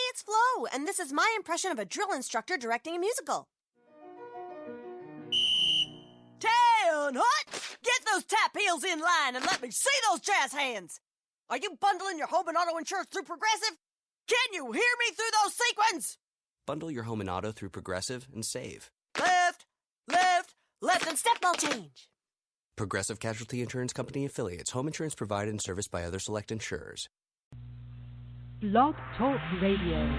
it's Flo, and this is my impression of a drill instructor directing a musical. 10 hut! Get those tap heels in line and let me see those jazz hands! Are you bundling your home and auto insurance through Progressive? Can you hear me through those sequins? Bundle your home and auto through Progressive and save. Left, and step ball change. Progressive Casualty Insurance Company affiliates. Home insurance provided and serviced by other select insurers. Blog Talk Radio.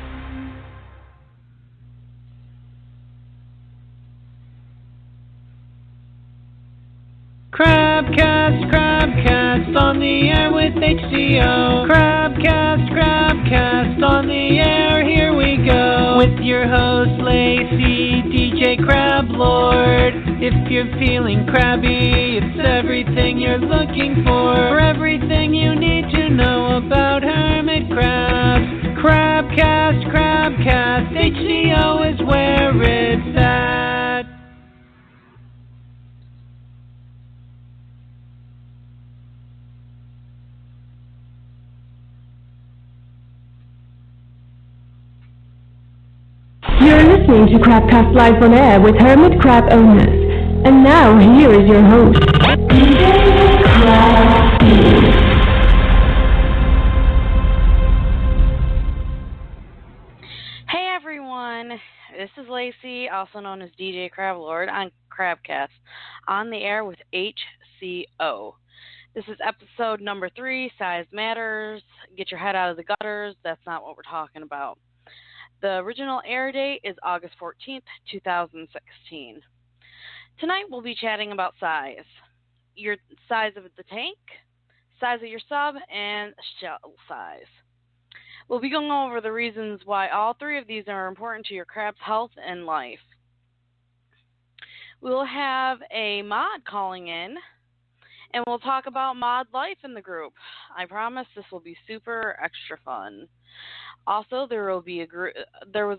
Crabcast on the air with HCO. Crabcast on the air, here we go. With your host, Lacey, DJ Crab Lord. If you're feeling crabby, it's everything you're looking for everything you need to know about hermit crabs. Crabcast, HCO is where it's at. You're listening to Crabcast Live on Air with Hermit Crab Owners. And now, here is your host, DJ Crab. Hey everyone, this is Lacey, also known as DJ Crab Lord on Crabcast, on the air with HCO. This is episode number 3, Size Matters. Get your head out of the gutters, that's not what we're talking about. The original air date is August 14th, 2016. Tonight we'll be chatting about size. Your size of the tank, size of your sub, and shell size. We'll be going over the reasons why all 3 of these are important to your crab's health and life. We'll have a mod calling in, and we'll talk about mod life in the group. I promise this will be super extra fun. Also, there was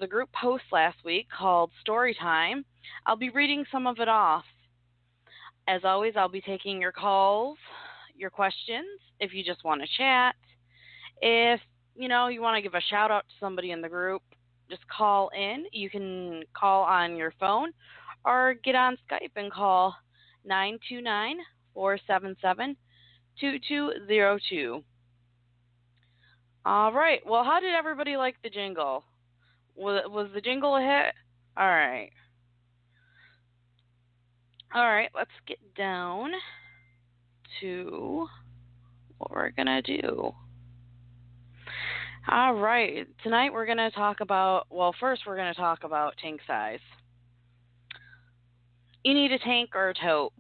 a group post last week called Story Time. I'll be reading some of it off. As always, I'll be taking your calls, your questions, if you just want to chat. If, you want to give a shout out to somebody in the group, just call in. You can call on your phone or get on Skype and call 929-477-2202. All right. Well, how did everybody like the jingle? Was the jingle a hit? All right. All right. Let's get down to what we're going to do. All right. Tonight we're going to talk about, first we're going to talk about tank size. You need a tank or a tote.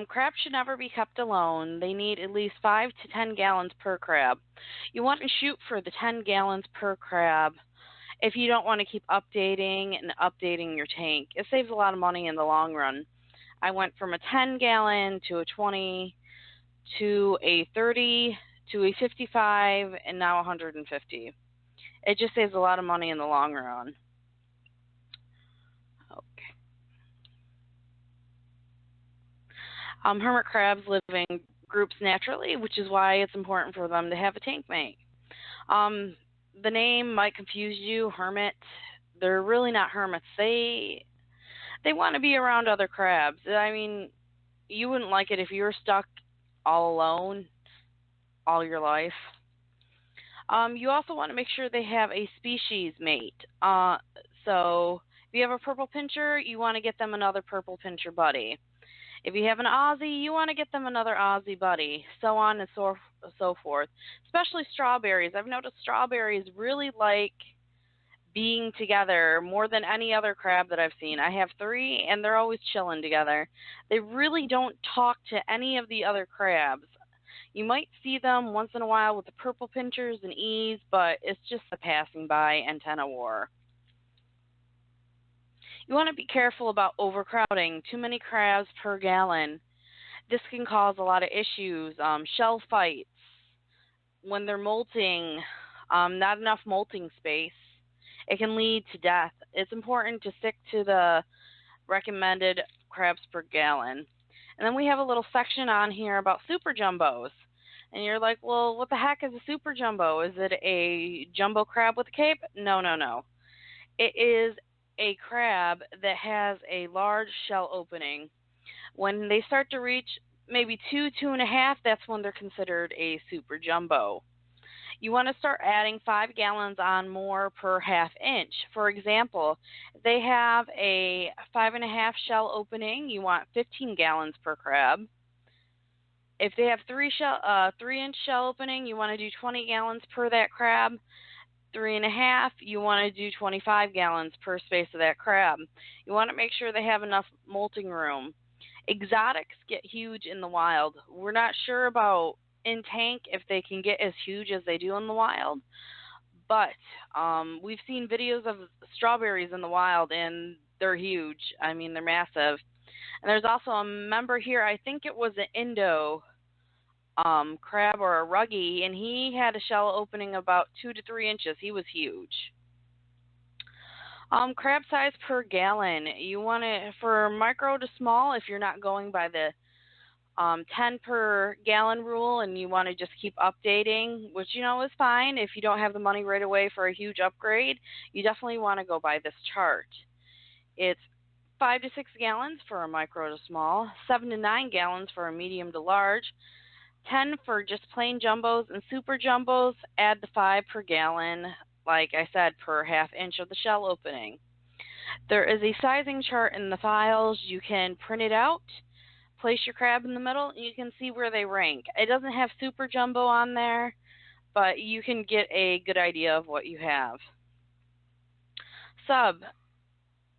Crabs should never be kept alone. They need at least 5 to 10 gallons per crab. You want to shoot for the 10 gallons per crab if you don't want to keep updating your tank. It saves a lot of money in the long run. I went from a 10 gallon to a 20 to a 30 to a 55 and now 150. It just saves a lot of money in the long run. Hermit crabs live in groups naturally, which is why it's important for them to have a tank mate. The name might confuse you, hermit. They're really not hermits. They want to be around other crabs. I mean, you wouldn't like it if you were stuck all alone all your life. You also want to make sure they have a species mate. So if you have a purple pincher, you want to get them another purple pincher buddy. If you have an Aussie, you want to get them another Aussie buddy, so on and so forth. Especially strawberries. I've noticed strawberries really like being together more than any other crab that I've seen. I have 3, and they're always chilling together. They really don't talk to any of the other crabs. You might see them once in a while with the purple pinchers and E's, but it's just a passing by antenna war. You want to be careful about overcrowding. Too many crabs per gallon. This can cause a lot of issues. Shell fights. When they're molting, not enough molting space. It can lead to death. It's important to stick to the recommended crabs per gallon. And then we have a little section on here about super jumbos. And you're like, well, what the heck is a super jumbo? Is it a jumbo crab with a cape? No, no, no. It is a crab that has a large shell opening. When they start to reach maybe 2.5, that's when they're considered a super jumbo. You want to start adding 5 gallons on more per half inch. For example, if they have a 5.5 shell opening, you want 15 gallons per crab. If they have 3-inch shell opening, you want to do 20 gallons per that crab. 3.5, you want to do 25 gallons per space of that crab. You want to make sure they have enough molting room. Exotics get huge in the wild. We're not sure about in tank if they can get as huge as they do in the wild, but we've seen videos of strawberries in the wild, and they're huge. I mean, they're massive. And there's also a member here, I think it was an Indo crab or a ruggy, and he had a shell opening about 2 to 3 inches. He was huge. Crab size per gallon. You want it for micro to small if you're not going by the 10 per gallon rule and you want to just keep updating, which is fine. If you don't have the money right away for a huge upgrade, you definitely want to go by this chart. It's 5 to 6 gallons for a micro to small, 7 to 9 gallons for a medium to large, 10 for just plain jumbos, and super jumbos, add the 5 per gallon, like I said, per half inch of the shell opening. There is a sizing chart in the files. You can print it out, place your crab in the middle, and you can see where they rank. It doesn't have super jumbo on there, but you can get a good idea of what you have. Sub.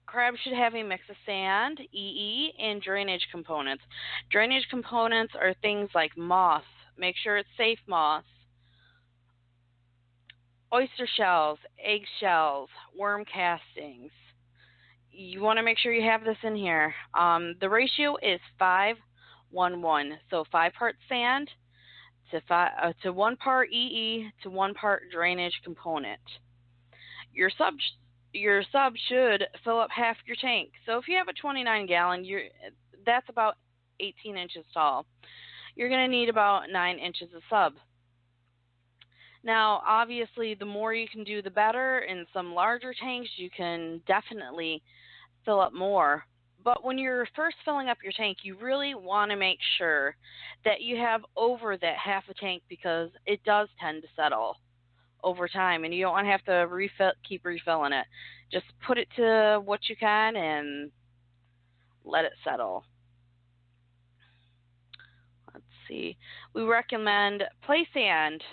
Crab should have a mix of sand, EE, and drainage components. Drainage components are things like moss. Make sure it's safe moss. Oyster shells, egg shells, worm castings. You want to make sure you have this in here. The ratio is 5-1-1. So 5 parts sand to 1 part EE to 1 part drainage component. Your sub should fill up half your tank. So if you have a 29 gallon, that's about 18 inches tall. You're going to need about 9 inches of sub. Now, obviously, the more you can do, the better. In some larger tanks, you can definitely fill up more. But when you're first filling up your tank, you really want to make sure that you have over that half a tank, because it does tend to settle over time, and you don't want to have to keep refilling it. Just put it to what you can and let it settle. Let's see. We recommend play sand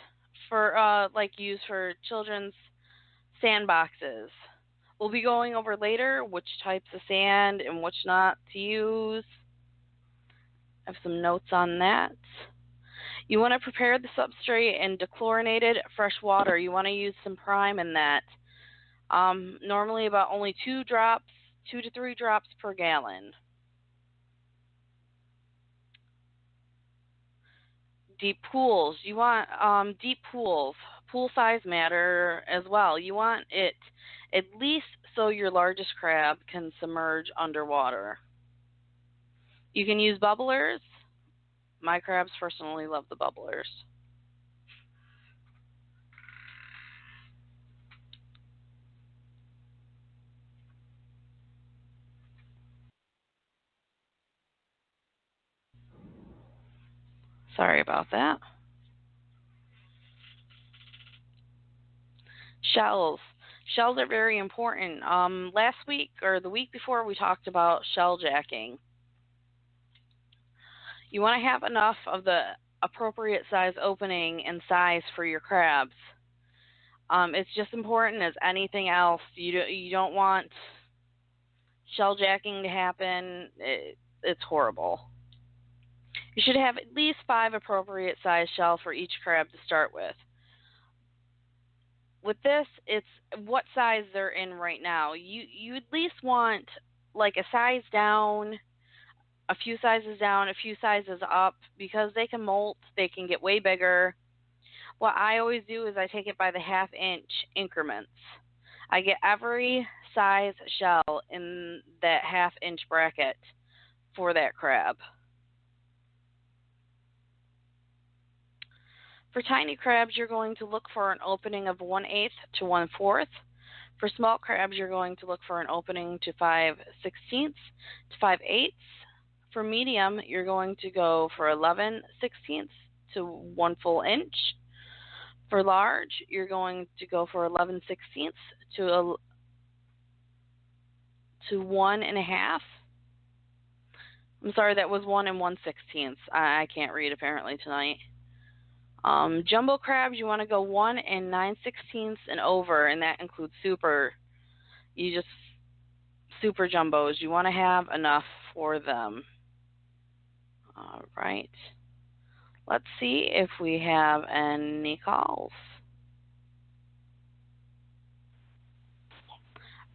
for used for children's sandboxes. We'll be going over later which types of sand and which not to use. I have some notes on that. You want to prepare the substrate in dechlorinated fresh water. You want to use some prime in that. Normally about only 2 to 3 drops per gallon. Deep pools. You want deep pools. Pool size matter as well. You want it at least so your largest crab can submerge underwater. You can use bubblers. My crabs personally love the bubblers. Sorry about that. Shells. Shells are very important. Last week or the week before, we talked about shell jacking. You want to have enough of the appropriate size opening and size for your crabs. It's just important as anything else. You don't want shell jacking to happen. It's horrible. You should have at least 5 appropriate size shells for each crab to start with. With this, it's what size they're in right now. You at least want like a size down, a few sizes down, a few sizes up, because they can molt, they can get way bigger. What I always do is I take it by the half-inch increments. I get every size shell in that half-inch bracket for that crab. For tiny crabs, you're going to look for an opening of 1/8 to 1/4. For small crabs, you're going to look for an opening to 5/16 to 5/8. For medium, you're going to go for 11/16 to 1 full inch. For large, you're going to go for 11/16 to 1.5. I'm sorry, that was 1 1/16. I can't read apparently tonight. Jumbo crabs, you want to go 1 9/16 and over, and that includes super. Super jumbos. You want to have enough for them. All right. Let's see if we have any calls.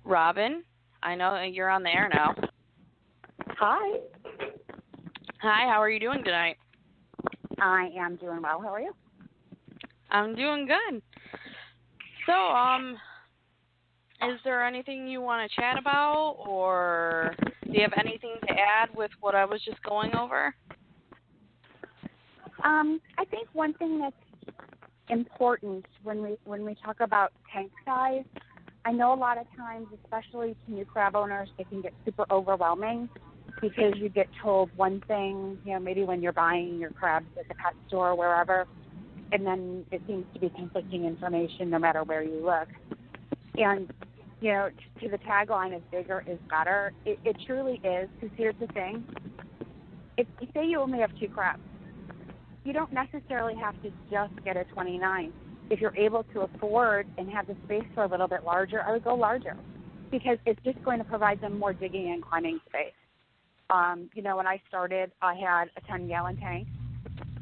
Robin, I know you're on the air now. Hi. Hi, how are you doing tonight? I am doing well. How are you? I'm doing good. So, is there anything you want to chat about, or do you have anything to add with what I was just going over? I think one thing that's important when we talk about tank size, I know a lot of times, especially to new crab owners, it can get super overwhelming because you get told one thing, maybe when you're buying your crabs at the pet store or wherever, and then it seems to be conflicting information no matter where you look. And, to the tagline of bigger is better, it truly is, because here's the thing. If you say you only have 2 crabs, you don't necessarily have to just get a 29. If you're able to afford and have the space for a little bit larger, I would go larger, because it's just going to provide them more digging and climbing space. When I started, I had a 10-gallon tank,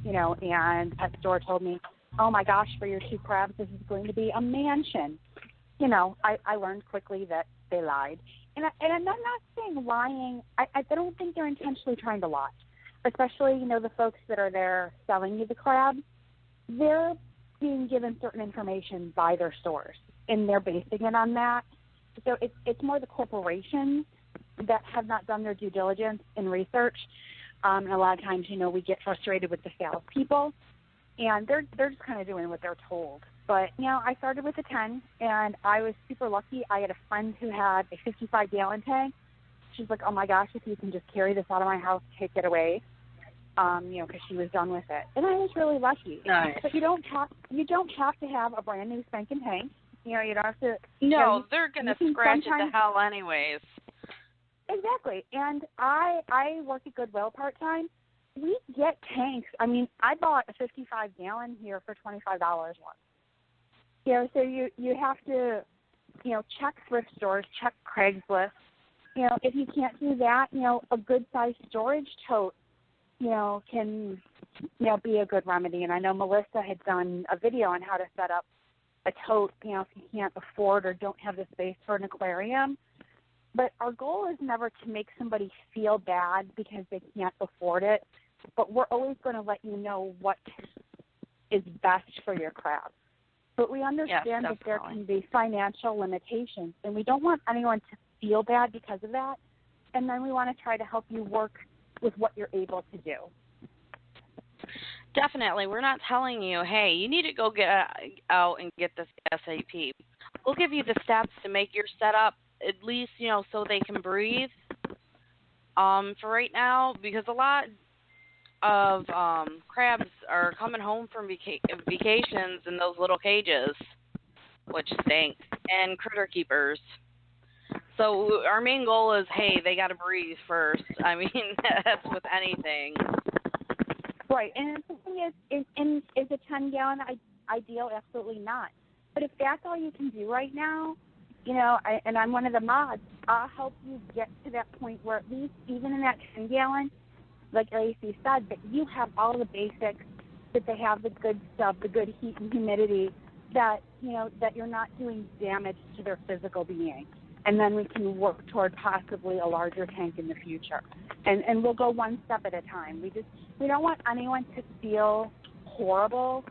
and the pet store told me, oh my gosh, for your 2 crabs, this is going to be a mansion. I learned quickly that they lied. And I'm not saying lying. I don't think they're intentionally trying to lie, especially, the folks that are there selling you the crab. They're being given certain information by their stores, and they're basing it on that. So it's more the corporations that have not done their due diligence and research. And a lot of times, we get frustrated with the salespeople, and they're just kind of doing what they're told. But, I started with a 10, and I was super lucky. I had a friend who had a 55-gallon tank. She's like, oh, my gosh, if you can just carry this out of my house, take it away, because she was done with it. And I was really lucky. Nice. But you don't have to have a brand-new spanking tank. You don't have to. No, they're going to scratch it to hell anyways. Exactly. And I work at Goodwill part-time. We get tanks. I mean, I bought a 55-gallon here for $25 once. So you have to, check thrift stores, check Craigslist. If you can't do that, a good-sized storage tote, can, be a good remedy. And I know Melissa had done a video on how to set up a tote, if you can't afford or don't have the space for an aquarium. But our goal is never to make somebody feel bad because they can't afford it. But we're always going to let you know what is best for your crab. But we understand that there can be financial limitations, and we don't want anyone to feel bad because of that. And then we want to try to help you work with what you're able to do. Definitely. We're not telling you, hey, you need to go get out and get this SAP. We'll give you the steps to make your setup at least, so they can breathe for right now, because a lot of crabs are coming home from vacations in those little cages, which stink, and critter keepers. So our main goal is, hey, they got to breathe first. I mean, that's with anything. Right, and the thing is a 10-gallon ideal? Absolutely not. But if that's all you can do right now, and I'm one of the mods, I'll help you get to that point where at least even in that 10-gallon, like Lacey said, that you have all the basics, that they have the good stuff, the good heat and humidity, that, that you're not doing damage to their physical being. And then we can work toward possibly a larger tank in the future. And we'll go one step at a time. We don't want anyone to feel horrible.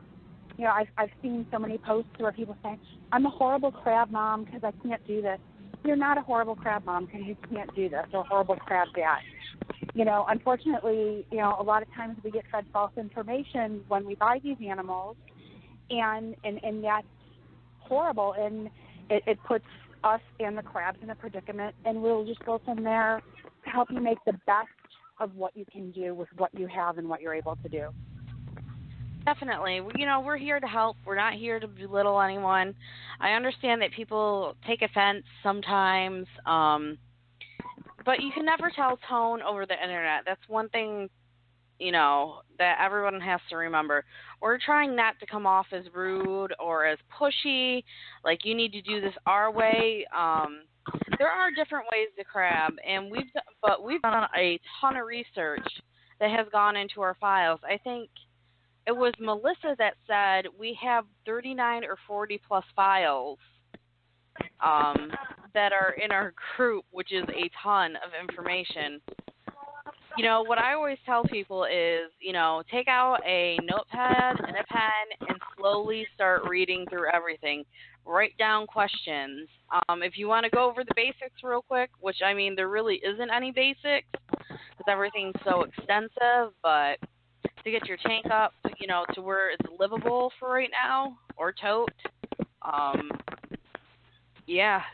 I've seen so many posts where people say, I'm a horrible crab mom because I can't do this. You're not a horrible crab mom because you can't do this, or a horrible crab dad. Unfortunately, a lot of times we get fed false information when we buy these animals, and that's horrible, and it puts us and the crabs in a predicament, and we'll just go from there to help you make the best of what you can do with what you have and what you're able to do. Definitely. We're here to help. We're not here to belittle anyone. I understand that people take offense sometimes, but you can never tell tone over the internet. That's one thing, that everyone has to remember. We're trying not to come off as rude or as pushy, like you need to do this our way. There are different ways to crab, and we've done a ton of research that has gone into our files. I think it was Melissa that said we have 39 or 40 plus files that are in our group, which is a ton of information. What I always tell people is, take out a notepad and a pen and slowly start reading through everything. Write down questions. If you want to go over the basics real quick, which, there really isn't any basics because everything's so extensive, but to get your tank up, to where it's livable for right now, or tote,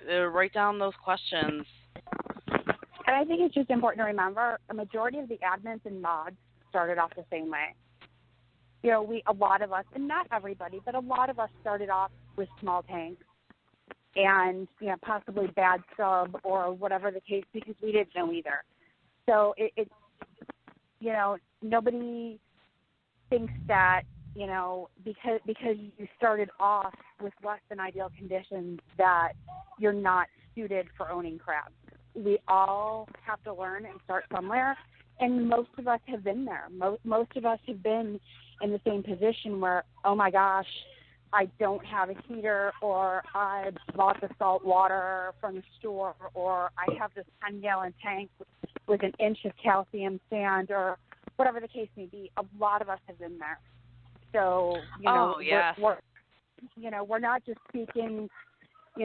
write down those questions. And I think it's just important to remember a majority of the admins and mods started off the same way. A lot of us, and not everybody, but a lot of us started off with small tanks and, possibly bad sub or whatever the case, because we didn't know either. So it's nobody thinks that, because you started off with less than ideal conditions that you're not suited for owning crabs. We all have to learn and start somewhere, and most of us have been there. Most of us have been in the same position where, oh my gosh, I don't have a heater, or I bought the salt water from the store, or I have this 10-gallon tank with an inch of calcium sand, or whatever the case may be. A lot of us have been there. So, we're not just speaking,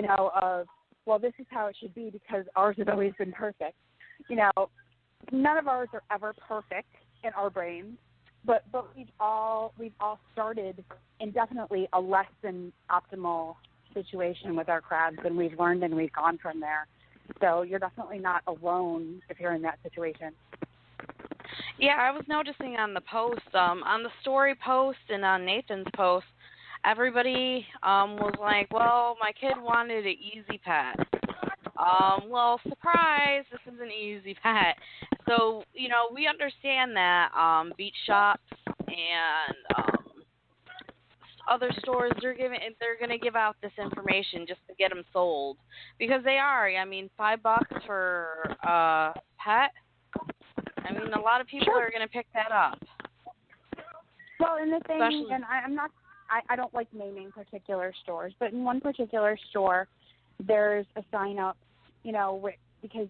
of, well, this is how it should be because ours has always been perfect. None of ours are ever perfect in our brains, but we've all started in definitely a less than optimal situation with our crabs, and we've learned and we've gone from there. So you're definitely not alone if you're in that situation. Yeah, I was noticing on the post, on the story post and on Nathan's post, everybody was like, well, my kid wanted an easy pet. Well, surprise, this is an easy pet. So, we understand that beach shops and other stores, they're going to give out this information just to get them sold, because they are. $5 for a pet. A lot of people are going to pick that up. Well, and the thing, and I don't like naming particular stores, but in one particular store, there's a sign up, because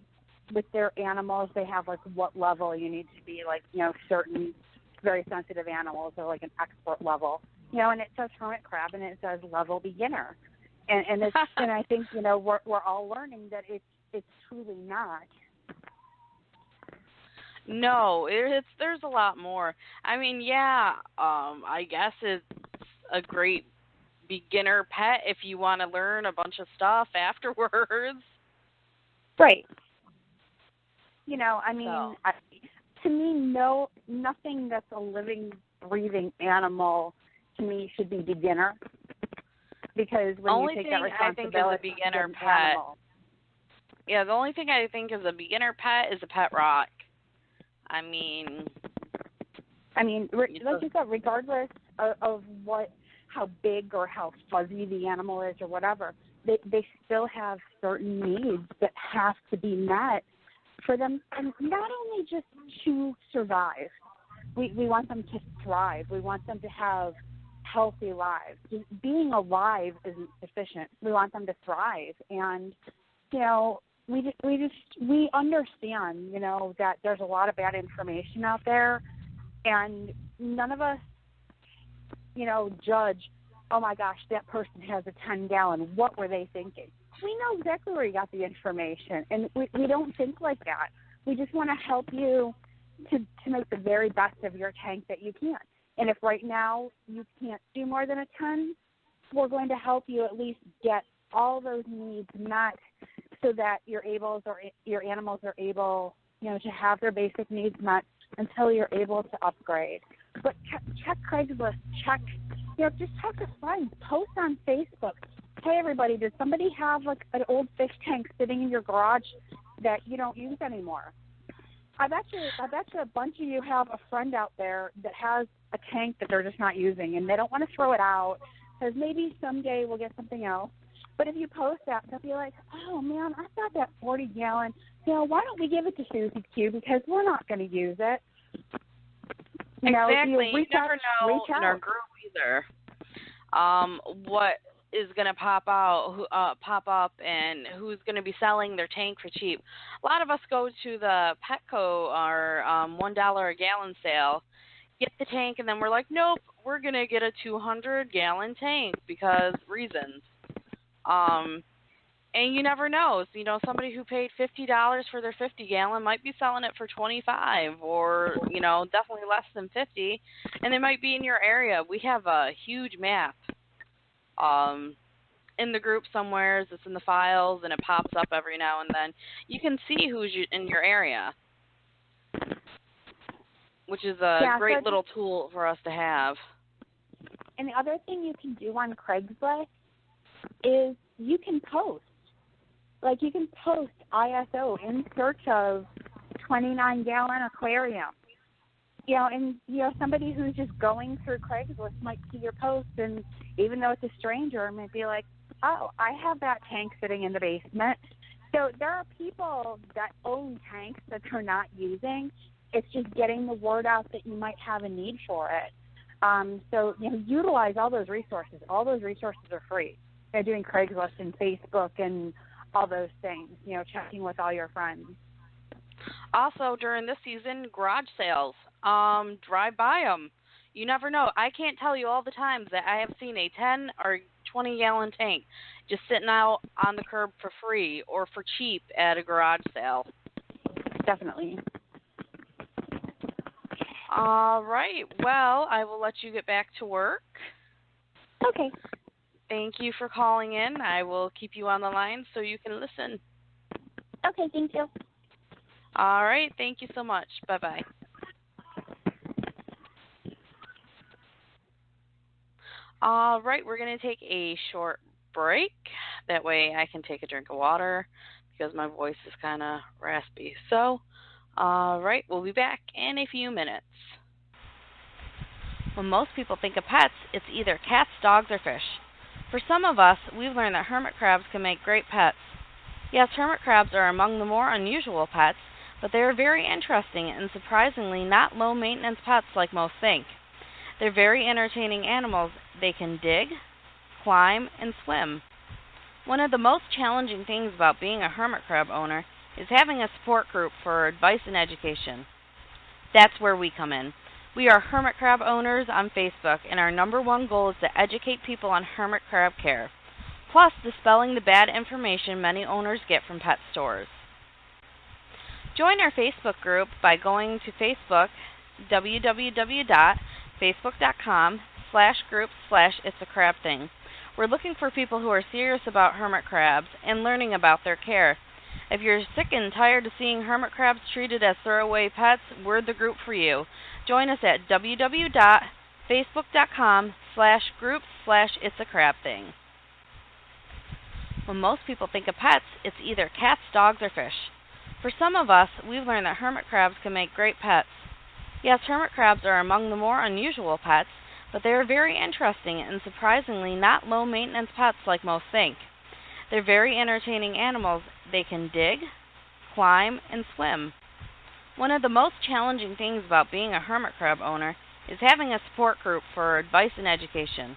with their animals, they have like what level you need to be, like, certain very sensitive animals are like an expert level, and it says hermit crab and it says level beginner, and it's and I think we're all learning that it's truly not. No, there's a lot more. I guess it's a great beginner pet if you want to learn a bunch of stuff afterwards. Right. To me, nothing that's a living, breathing animal to me should be beginner, because when you take that responsibility, the only thing I think is a beginner pet. Animal. Yeah, the only thing I think is a beginner pet is a pet rock. Like you said, regardless of how big or how fuzzy the animal is or whatever, they still have certain needs that have to be met for them, and not only just to survive. We want them to thrive. We want them to have healthy lives. Just being alive isn't sufficient. We want them to thrive, and we understand, that there's a lot of bad information out there, and none of us, judge, oh my gosh, that person has a 10-gallon. What were they thinking? We know exactly where you got the information, and we don't think like that. We just want to help you to make the very best of your tank that you can. And if right now you can't do more than a ton, we're going to help you at least get all those needs met so that your animals are able, to have their basic needs met until you're able to upgrade. But check Craigslist, just talk to friends, post on Facebook. Hey everybody, does somebody have like an old fish tank sitting in your garage that you don't use anymore? I bet you a bunch of you have a friend out there that has a tank that they're just not using, and they don't want to throw it out because maybe someday we'll get something else. But if you post that, they'll be like, oh, man, I've got that 40-gallon. Why don't we give it to Susie Q because we're not going to use it. Exactly. You never know in our group either what is going to pop up and who's going to be selling their tank for cheap. A lot of us go to the Petco or $1 a gallon sale, get the tank, and then we're like, nope, we're going to get a 200-gallon tank because reasons. And you never know. So, somebody who paid $50 for their 50-gallon might be selling it for $25 or, definitely less than $50, and they might be in your area. We have a huge map in the group somewhere. It's in the files, and it pops up every now and then. You can see who's in your area, which is a great little tool for us to have. And the other thing you can do on Craigslist is you can post. Like you can post ISO in search of 29-gallon aquarium. Somebody who's just going through Craigslist might see your post, and even though it's a stranger, might be like, oh, I have that tank sitting in the basement. So there are people that own tanks that they're not using. It's just getting the word out that you might have a need for it. Utilize all those resources. All those resources are free. They're doing Craigslist and Facebook and all those things, checking with all your friends. Also, during this season, garage sales. Drive by them. You never know. I can't tell you all the times that I have seen a 10 or 20-gallon tank just sitting out on the curb for free or for cheap at a garage sale. Definitely. All right. Well, I will let you get back to work. Okay. Thank you for calling in. I will keep you on the line so you can listen. Okay, thank you. All right. Thank you so much. Bye-bye. All right. We're going to take a short break. That way I can take a drink of water because my voice is kind of raspy. So, all right. We'll be back in a few minutes. When most people think of pets, it's either cats, dogs, or fish. For some of us, we've learned that hermit crabs can make great pets. Yes, hermit crabs are among the more unusual pets, but they are very interesting and surprisingly not low-maintenance pets like most think. They're very entertaining animals. They can dig, climb, and swim. One of the most challenging things about being a hermit crab owner is having a support group for advice and education. That's where we come in. We are hermit crab owners on Facebook, and our number one goal is to educate people on hermit crab care, plus dispelling the bad information many owners get from pet stores. Join our Facebook group by going to Facebook, www.facebook.com/groups/itsacrabthing. We're looking for people who are serious about hermit crabs and learning about their care. If you're sick and tired of seeing hermit crabs treated as throwaway pets, we're the group for you. Join us at www.facebook.com/groups/itsacrabthing. When most people think of pets, it's either cats, dogs, or fish. For some of us, we've learned that hermit crabs can make great pets. Yes, hermit crabs are among the more unusual pets, but they are very interesting and surprisingly not low-maintenance pets like most think. They're very entertaining animals. They can dig, climb, and swim. One of the most challenging things about being a hermit crab owner is having a support group for advice and education.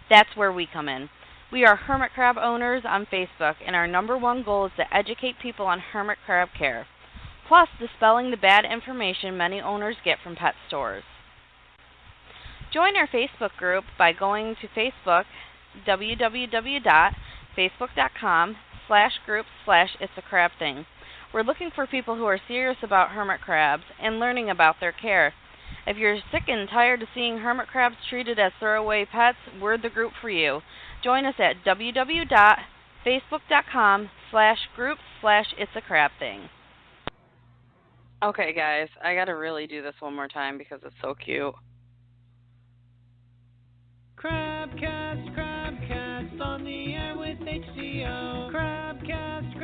That's where we come in. We are hermit crab owners on Facebook, and our number one goal is to educate people on hermit crab care, plus dispelling the bad information many owners get from pet stores. Join our Facebook group by going to Facebook, www.facebook.com/groups/itsacrabthing. We're looking for people who are serious about hermit crabs and learning about their care. If you're sick and tired of seeing hermit crabs treated as throwaway pets, we're the group for you. Join us at www.facebook.com/groups/itsacrabthing. Okay, guys, I gotta really do this one more time because it's so cute. Crabcast on the air with HCO. Crabcast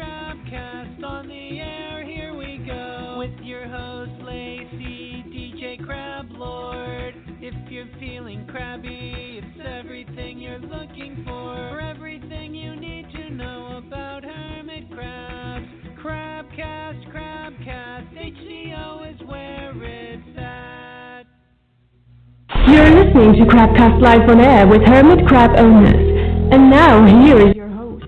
on the air, here we go. With your host, Lacey, DJ Crab Lord. If you're feeling crabby, it's everything you're looking for. Everything you need to know about hermit crabs. Crabcast, HCO is where it's at. You're listening to Crabcast Live on Air with Hermit Crab Owners. And now, here is your host.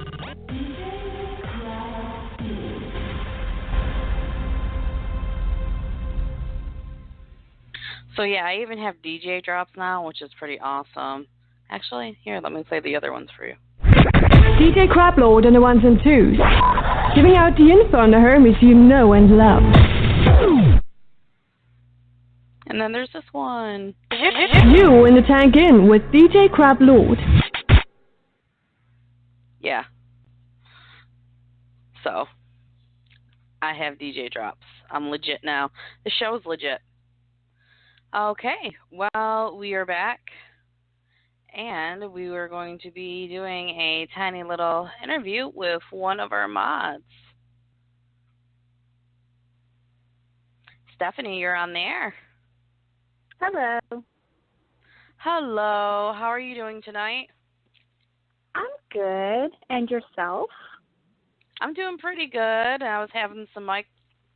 So yeah, I even have DJ drops now, which is pretty awesome. Actually, here, let me play the other ones for you. DJ Crablord and the ones and twos, giving out the info on the hermits you know and love. And then there's this one. You in the tank in with DJ Crablord. Yeah. So, I have DJ drops. I'm legit now. The show's legit. Okay, well, we are back. And we were going to be doing a tiny little interview with one of our mods. Stephanie, you're on the air. Hello. Hello. How are you doing tonight? I'm good. And yourself? I'm doing pretty good. I was having some mic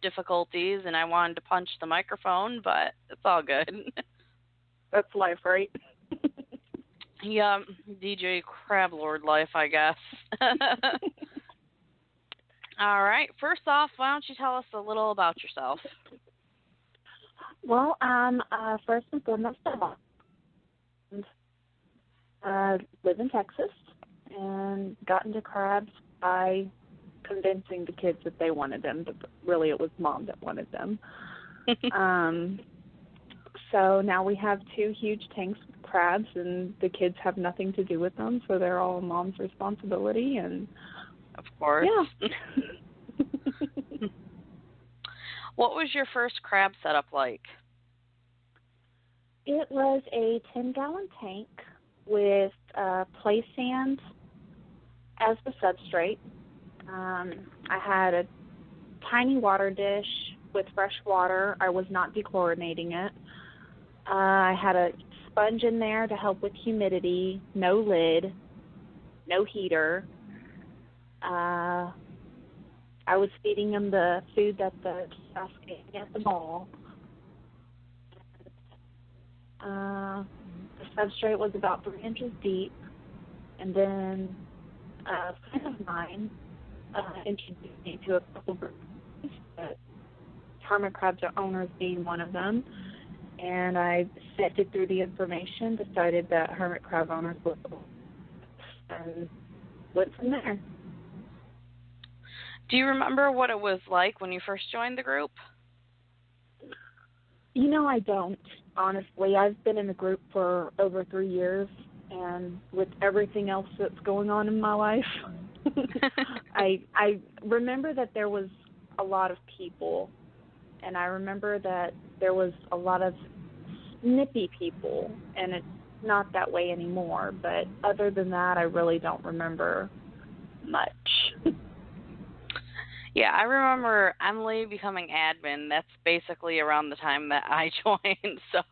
difficulties, and I wanted to punch the microphone, but it's all good. That's life, right? Yeah, DJ Crablord life, I guess. All right. First off, why don't you tell us a little about yourself? Well, first and foremost, I live in Texas and got into crabs by convincing the kids that they wanted them. But really, it was Mom that wanted them. So now we have 2 huge tanks with crabs, and the kids have nothing to do with them, so they're all Mom's responsibility. And of course. Yeah. What was your first crab setup like? It was a 10-gallon tank with play sand as the substrate. I had a tiny water dish with fresh water. I was not dechlorinating it. I had a sponge in there to help with humidity, no lid, no heater. I was feeding them the food that the kiosk gave me at the mall. The substrate was about 3 inches deep, and then a friend of mine introduced me to a couple groups, hermit crabs owners being one of them, and I sifted through the information, decided that hermit crab owners were cool, and went from there. Do you remember what it was like when you first joined the group? You know, I don't, honestly. I've been in the group for over 3 years, and with everything else that's going on in my life, I remember that there was a lot of people, and I remember that there was a lot of snippy people, and it's not that way anymore. But other than that, I really don't remember much. Yeah, I remember Emily becoming admin. That's basically around the time that I joined, so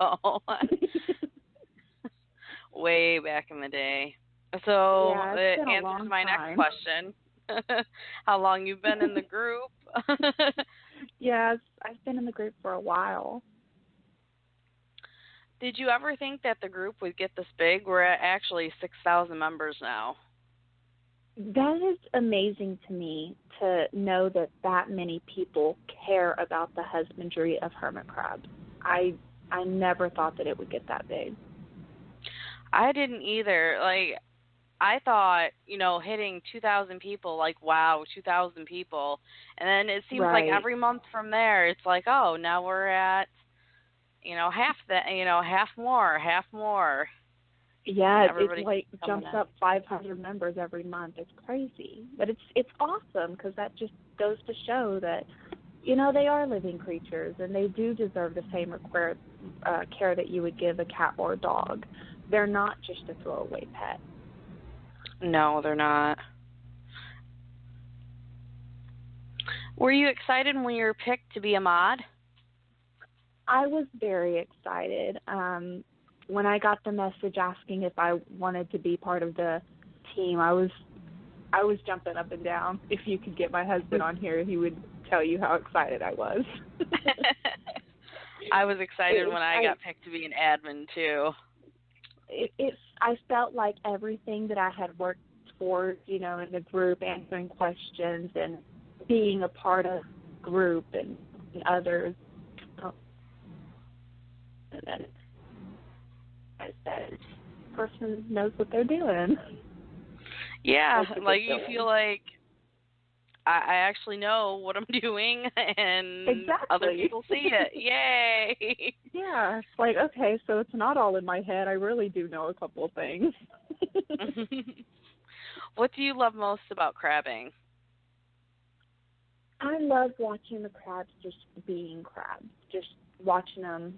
way back in the day. So Yeah, it it's been a answers long my time. next question. How long you've been in the group? Yes, I've been in the group for a while. Did you ever think that the group would get this big? We're at actually 6,000 members now. That is amazing to me, to know that many people care about the husbandry of hermit crabs. I never thought that it would get that big. I didn't either. Like, I thought, hitting 2,000 people, like, wow, 2,000 people. And then it seems like Right. every month from there, it's like, oh, now we're at half that, half more. Yeah, Everybody it like coming jumps in. up 500 members every month. It's crazy, but it's awesome because that just goes to show that they are living creatures and they do deserve the same care that you would give a cat or a dog. They're not just a throwaway pet. No, they're not. Were you excited when you were picked to be a mod? I was very excited. When I got the message asking if I wanted to be part of the team, I was jumping up and down. If you could get my husband on here, he would tell you how excited I was. I was excited when I got picked to be an admin too. I felt like everything that I had worked for, in the group, answering questions and being a part of the group and others. And then I said, person knows what they're doing. Yeah, like you feel like I actually know what I'm doing, and exactly. other people see it. Yay! Yeah, it's like, okay, so it's not all in my head. I really do know a couple of things. What do you love most about crabbing? I love watching the crabs just being crabs, just watching them,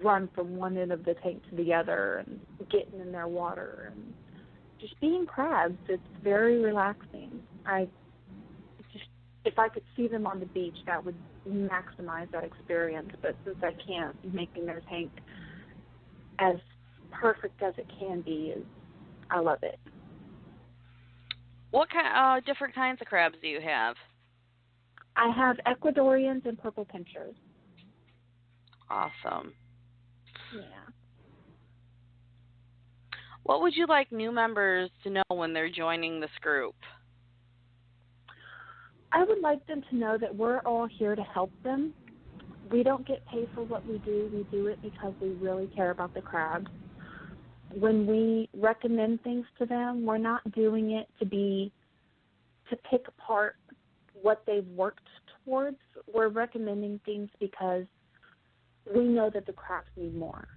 run from one end of the tank to the other and getting in their water and just being crabs. It's very relaxing. If I could see them on the beach, that would maximize that experience. But since I can't, making their tank as perfect as it can be I love it. What kind different kinds of crabs do you have? I have Ecuadorians and purple pinchers. Awesome. Yeah. What would you like new members to know when they're joining this group? I would like them to know that we're all here to help them. We don't get paid for what we do. We do it because we really care about the crabs. When we recommend things to them, we're not doing it to pick apart what they've worked towards. We're recommending things because we know that the crabs need more.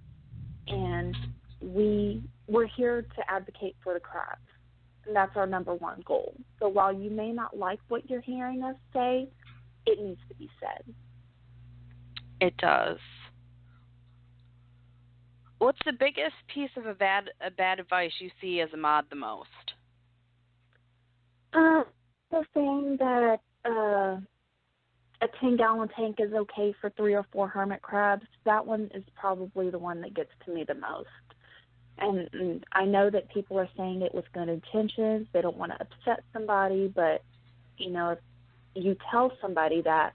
And we're here to advocate for the crabs. And that's our number one goal. So while you may not like what you're hearing us say, it needs to be said. It does. What's the biggest piece of a bad advice you see as a mod the most? The thing that a 10-gallon tank is okay for 3 or 4 hermit crabs, that one is probably the one that gets to me the most. And I know that people are saying it with good intentions. They don't want to upset somebody, but, if you tell somebody that,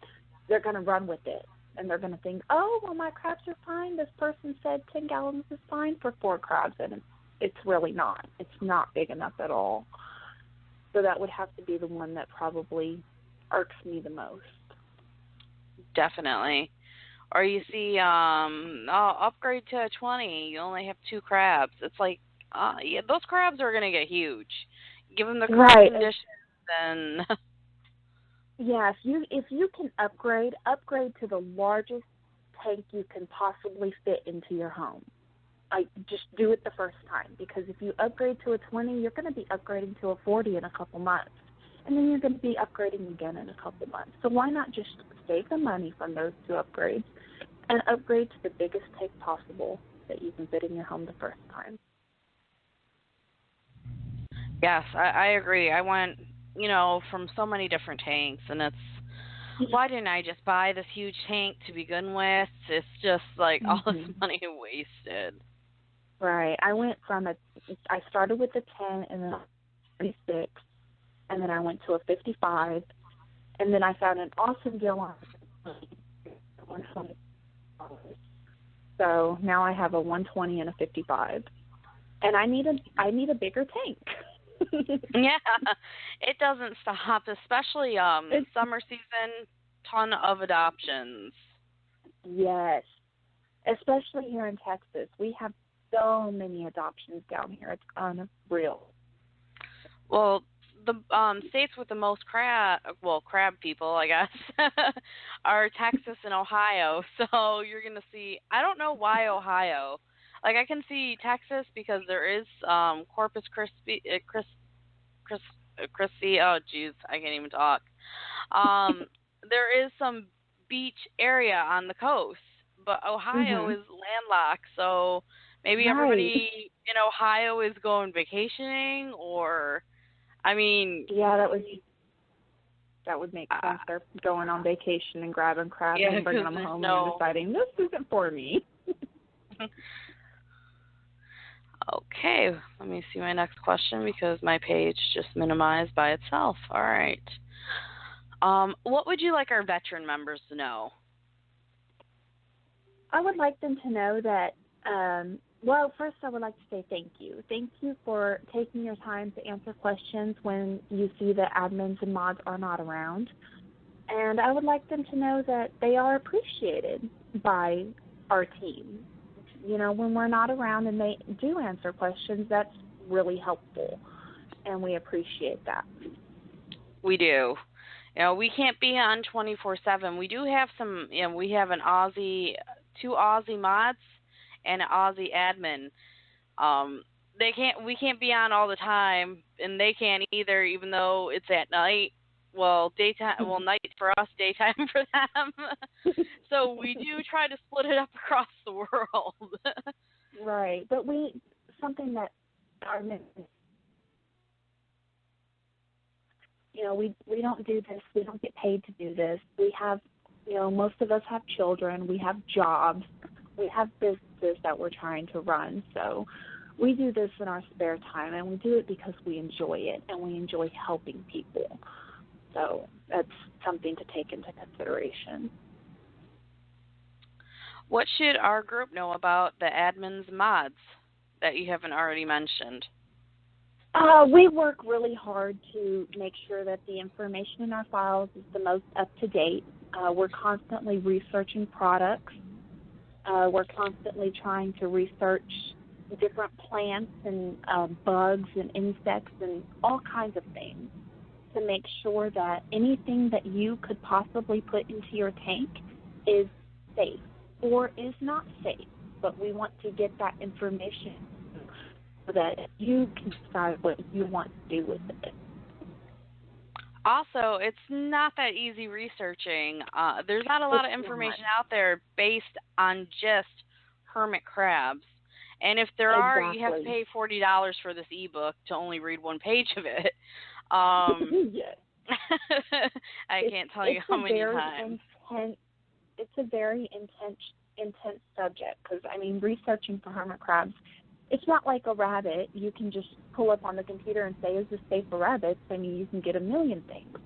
they're going to run with it. And they're going to think, oh, well, my crabs are fine. This person said 10 gallons is fine for 4 crabs, and it's really not. It's not big enough at all. So that would have to be the one that probably irks me the most. Definitely. Or you see, upgrade to a 20, you only have 2 crabs. It's like, yeah, those crabs are going to get huge. Give them the correct conditions, and yeah, if you can upgrade to the largest tank you can possibly fit into your home. Just do it the first time, because if you upgrade to a 20, you're going to be upgrading to a 40 in a couple months. And then you're going to be upgrading again in a couple months. So why not just save the money from those 2 upgrades and upgrade to the biggest tank possible that you can fit in your home the first time? Yes, I agree. I went, from so many different tanks, and it's, why didn't I just buy this huge tank to begin with? It's just like all this money wasted. Right. I started with a 10 and then a 36, and then I went to a 55, and then I found an awesome deal on $120. So now I have a 120 and a 55, and I need a bigger tank. Yeah, it doesn't stop, especially summer season, ton of adoptions. Yes, especially here in Texas. We have so many adoptions down here. It's unreal. Well, the states with the most crab people, I guess, are Texas and Ohio. So you're gonna see. I don't know why Ohio. Like I can see Texas because there is Corpus Christi, Christi. Oh, jeez, I can't even talk. Um, there is some beach area on the coast, but Ohio is landlocked. So maybe everybody in Ohio is going vacationing, or I mean, Yeah, that would make sense. They're going on vacation and grabbing crabs and bringing them home and deciding this isn't for me. Okay, let me see my next question because my page just minimized by itself. All right. What would you like our veteran members to know? I would like them to know that, well, first I would like to say thank you. Thank you for taking your time to answer questions when you see that admins and mods are not around. And I would like them to know that they are appreciated by our team. You know, when we're not around and they do answer questions, that's really helpful, and we appreciate that. We do. You know, we can't be on 24/7. We do have some, you know, we have two Aussie mods and an Aussie admin. We can't be on all the time, and they can't either, even though it's at night. Well, night for us, daytime for them. So we do try to split it up across the world. Right, but something that our, you know, we don't do this. We don't get paid to do this. We have, you know, most of us have children. We have jobs. We have businesses that we're trying to run. So we do this in our spare time, and we do it because we enjoy it, and we enjoy helping people. So that's something to take into consideration. What should our group know about the admin's mods that you haven't already mentioned? We work really hard to make sure that the information in our files is the most up-to-date. We're constantly researching products. We're constantly trying to research different plants and bugs and insects and all kinds of things to make sure that anything that you could possibly put into your tank is safe or is not safe. But we want to get that information so that you can decide what you want to do with it. Also, it's not that easy researching. There's not a lot of information out there based on just hermit crabs. And if there are, you have to pay $40 for this ebook to only read one page of it. Yes. I can't tell you how many times. It's a very intense subject because, I mean, researching for hermit crabs, it's not like a rabbit. You can just pull up on the computer and say, is this safe for rabbits? I mean, you can get a million things.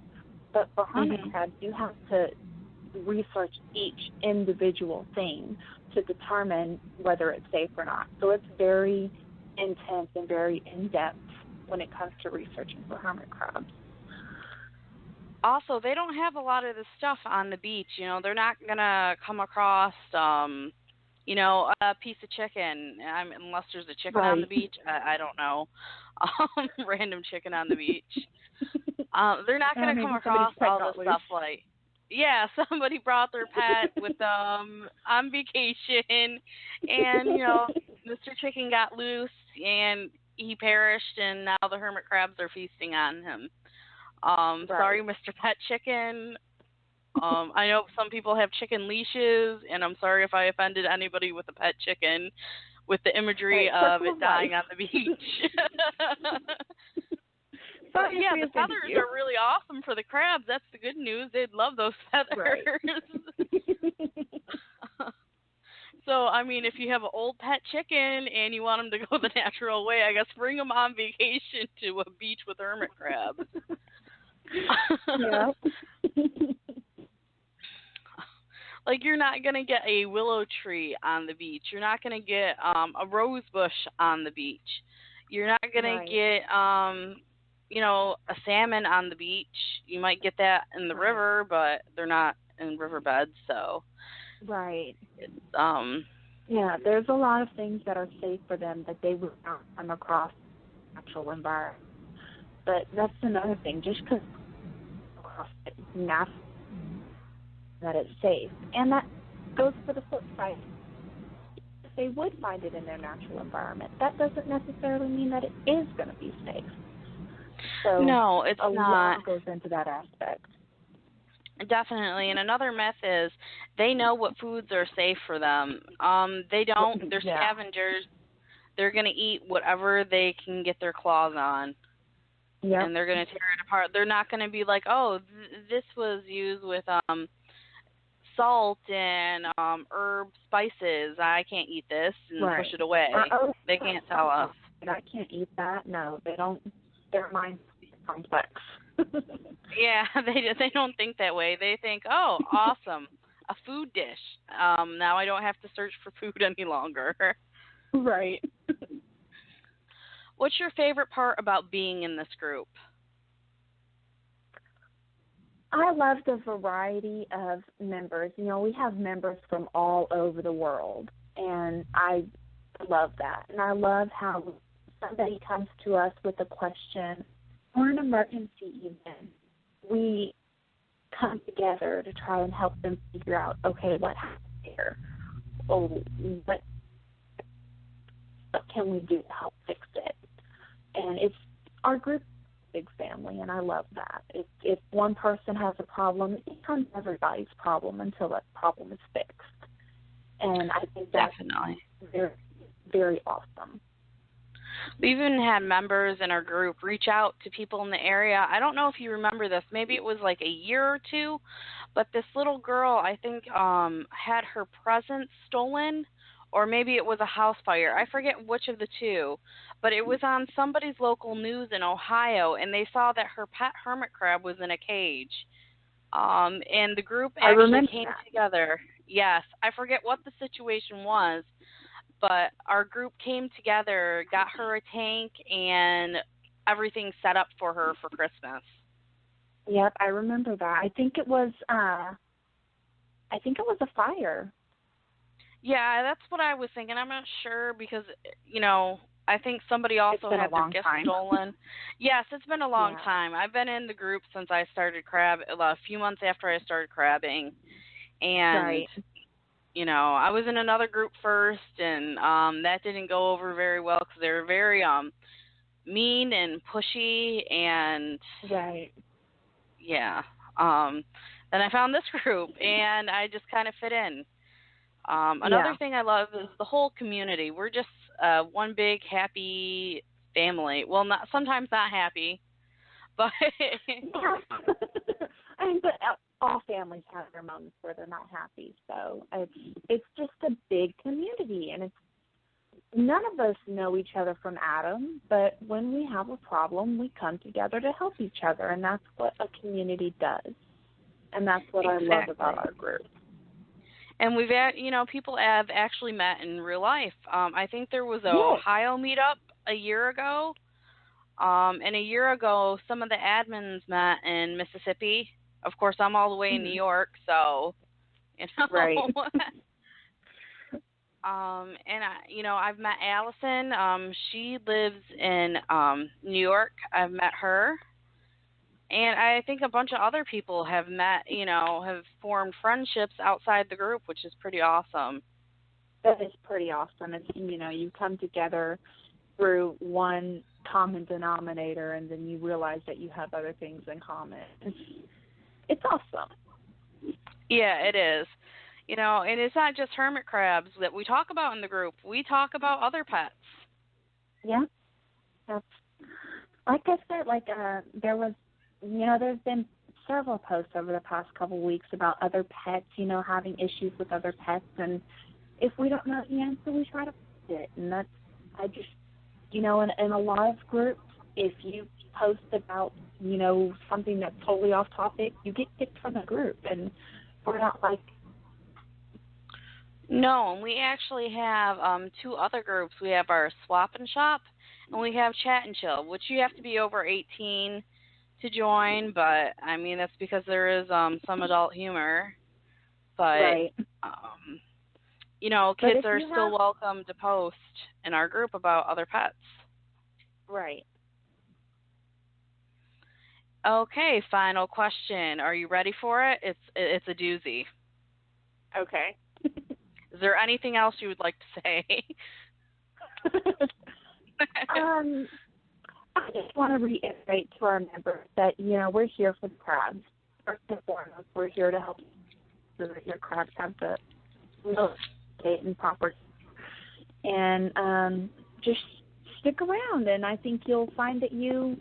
But for hermit crabs, you have to research each individual thing to determine whether it's safe or not. So it's very intense and very in-depth when it comes to researching for hermit crabs. Also, they don't have a lot of this stuff on the beach. You know, they're not going to come across, you know, a piece of chicken, unless there's a chicken on the beach. I don't know. Random chicken on the beach. They're not going to come across all this stuff like, yeah, somebody brought their pet with them on vacation, and, you know, Mr. Chicken got loose, and he perished, and now the hermit crabs are feasting on him. Sorry, Mr. Pet Chicken. I know some people have chicken leashes, and I'm sorry if I offended anybody with a pet chicken with the imagery of it dying on the beach. But yeah, the feathers are really awesome for the crabs. That's the good news. They'd love those feathers. So, I mean, if you have an old pet chicken and you want them to go the natural way, I guess bring them on vacation to a beach with hermit crabs. Yeah. Like, you're not going to get a willow tree on the beach. You're not going to get a rose bush on the beach. You're not going to get, you know, a salmon on the beach. You might get that in the river, but they're not in riverbeds, so. Right. It's, yeah, there's a lot of things that are safe for them that they would not come across in natural environment. But that's another thing. Just because it's not that it's safe. And that goes for the flip side. If they would find it in their natural environment, that doesn't necessarily mean that it is going to be safe. So No, it's a not. lot goes into that aspect. Definitely. And another myth is they know what foods are safe for them. They don't. They're scavengers. They're going to eat whatever they can get their claws on. Yeah. And they're going to tear it apart. They're not going to be like, oh, this was used with salt and herb spices. I can't eat this, and push it away. They can't tell us. I can't eat that. No, they don't. Their mind's complex. Yeah, they don't think that way. They think, oh, awesome, a food dish. Now I don't have to search for food any longer. Right. What's your favorite part about being in this group? I love the variety of members. You know, we have members from all over the world, and I love that. And I love how somebody comes to us with a question or an emergency even. We come together to try and help them figure out, okay, what happened here? Or what can we do to help fix it? And it's our group, big family, and I love that. If one person has a problem, it becomes everybody's problem until that problem is fixed. And I think that's definitely very, very awesome. We even had members in our group reach out to people in the area. I don't know if you remember this. Maybe it was like a year or two, but this little girl, I think, had her presents stolen, or maybe it was a house fire. I forget which of the two, but it was on somebody's local news in Ohio, and they saw that her pet hermit crab was in a cage. And the group actually came together. Yes, I forget what the situation was, but our group came together, got her a tank, and everything set up for her for Christmas. Yep, I remember that. I think it was a fire. Yeah, that's what I was thinking. I'm not sure because, you know, I think somebody also had their gift stolen. Yes, it's been a long time. I've been in the group since I started a few months after I started crabbing. And, you know, I was in another group first, and that didn't go over very well because they were very mean and pushy. And, yeah. Then I found this group, and I just kind of fit in. Another thing I love is the whole community. We're just one big happy family. Well, sometimes not happy, but I mean, but all families have their moments where they're not happy. So it's just a big community, and none of us know each other from Adam. But when we have a problem, we come together to help each other, and that's what a community does. And that's what I love about our group. And we've had, you know, people have actually met in real life. I think there was a Ohio meetup a year ago. And a year ago, some of the admins met in Mississippi. Of course, I'm all the way in New York, so, you know. Right. And, you know, I've met Allison. She lives in New York. I've met her. And I think a bunch of other people have met, you know, have formed friendships outside the group, which is pretty awesome. That is pretty awesome. It's, you know, you come together through one common denominator, and then you realize that you have other things in common. It's awesome. Yeah, it is. You know, and it's not just hermit crabs that we talk about in the group. We talk about other pets. Yeah. That's, like I said, there was, you know, there's been several posts over the past couple of weeks about other pets, you know, having issues with other pets. And if we don't know the answer, we try to find it. And that's, I just, you know, in a lot of groups, if you post about, you know, something that's totally off topic, you get kicked from the group. And we're not like. No, and we actually have two other groups. We have our Swap and Shop, and we have Chat and Chill, which you have to be over 18 to join, but I mean that's because there is some adult humor. But you know, kids are still welcome to post in our group about other pets. Right. Okay, final question. Are you ready for it? It's a doozy. Okay. Is there anything else you would like to say? I just want to reiterate to our members that, we're here for the crabs. First and foremost, we're here to help you so that your crabs have the real estate and proper. And just stick around, and I think you'll find that you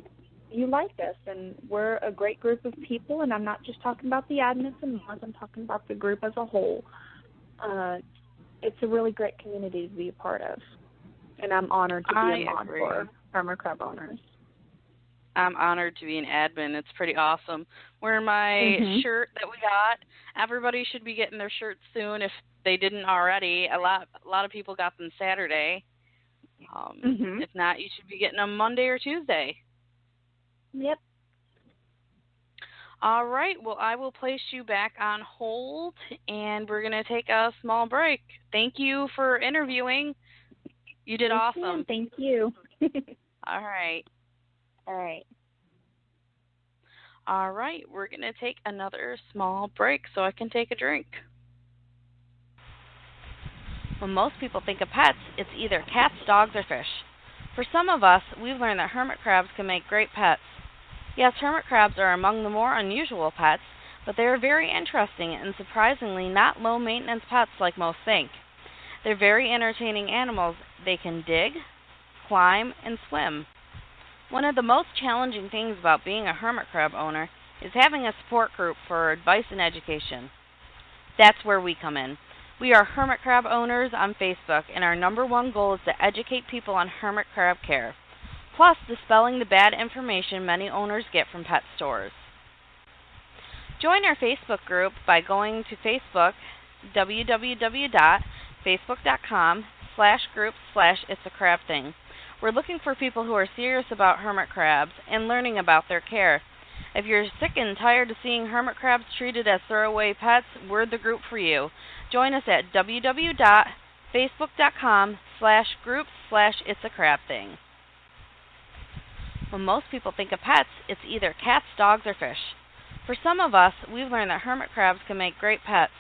like us. And we're a great group of people, and I'm not just talking about the admins and mods, I'm talking about the group as a whole. It's a really great community to be a part of. And I'm honored to be a mod for Hermit Crab owners. I'm honored to be an admin. It's pretty awesome. Wearing my shirt that we got. Everybody should be getting their shirts soon if they didn't already. A lot of people got them Saturday. If not, you should be getting them Monday or Tuesday. Yep. All right. Well, I will place you back on hold, and we're going to take a small break. Thank you for interviewing. You did awesome. Thank you. All right. All right. All right. We're going to take another small break so I can take a drink. When most people think of pets, it's either cats, dogs, or fish. For some of us, we've learned that hermit crabs can make great pets. Yes, hermit crabs are among the more unusual pets, but they are very interesting and surprisingly not low-maintenance pets like most think. They're very entertaining animals. They can dig, climb, and swim. One of the most challenging things about being a hermit crab owner is having a support group for advice and education. That's where we come in. We are hermit crab owners on Facebook, and our number one goal is to educate people on hermit crab care, plus dispelling the bad information many owners get from pet stores. Join our Facebook group by going to Facebook, www.facebook.com/groups/itsacrabthing. We're looking for people who are serious about hermit crabs and learning about their care. If you're sick and tired of seeing hermit crabs treated as throwaway pets, we're the group for you. Join us at www.facebook.com/groups/itsacrabthing. When most people think of pets, it's either cats, dogs, or fish. For some of us, we've learned that hermit crabs can make great pets.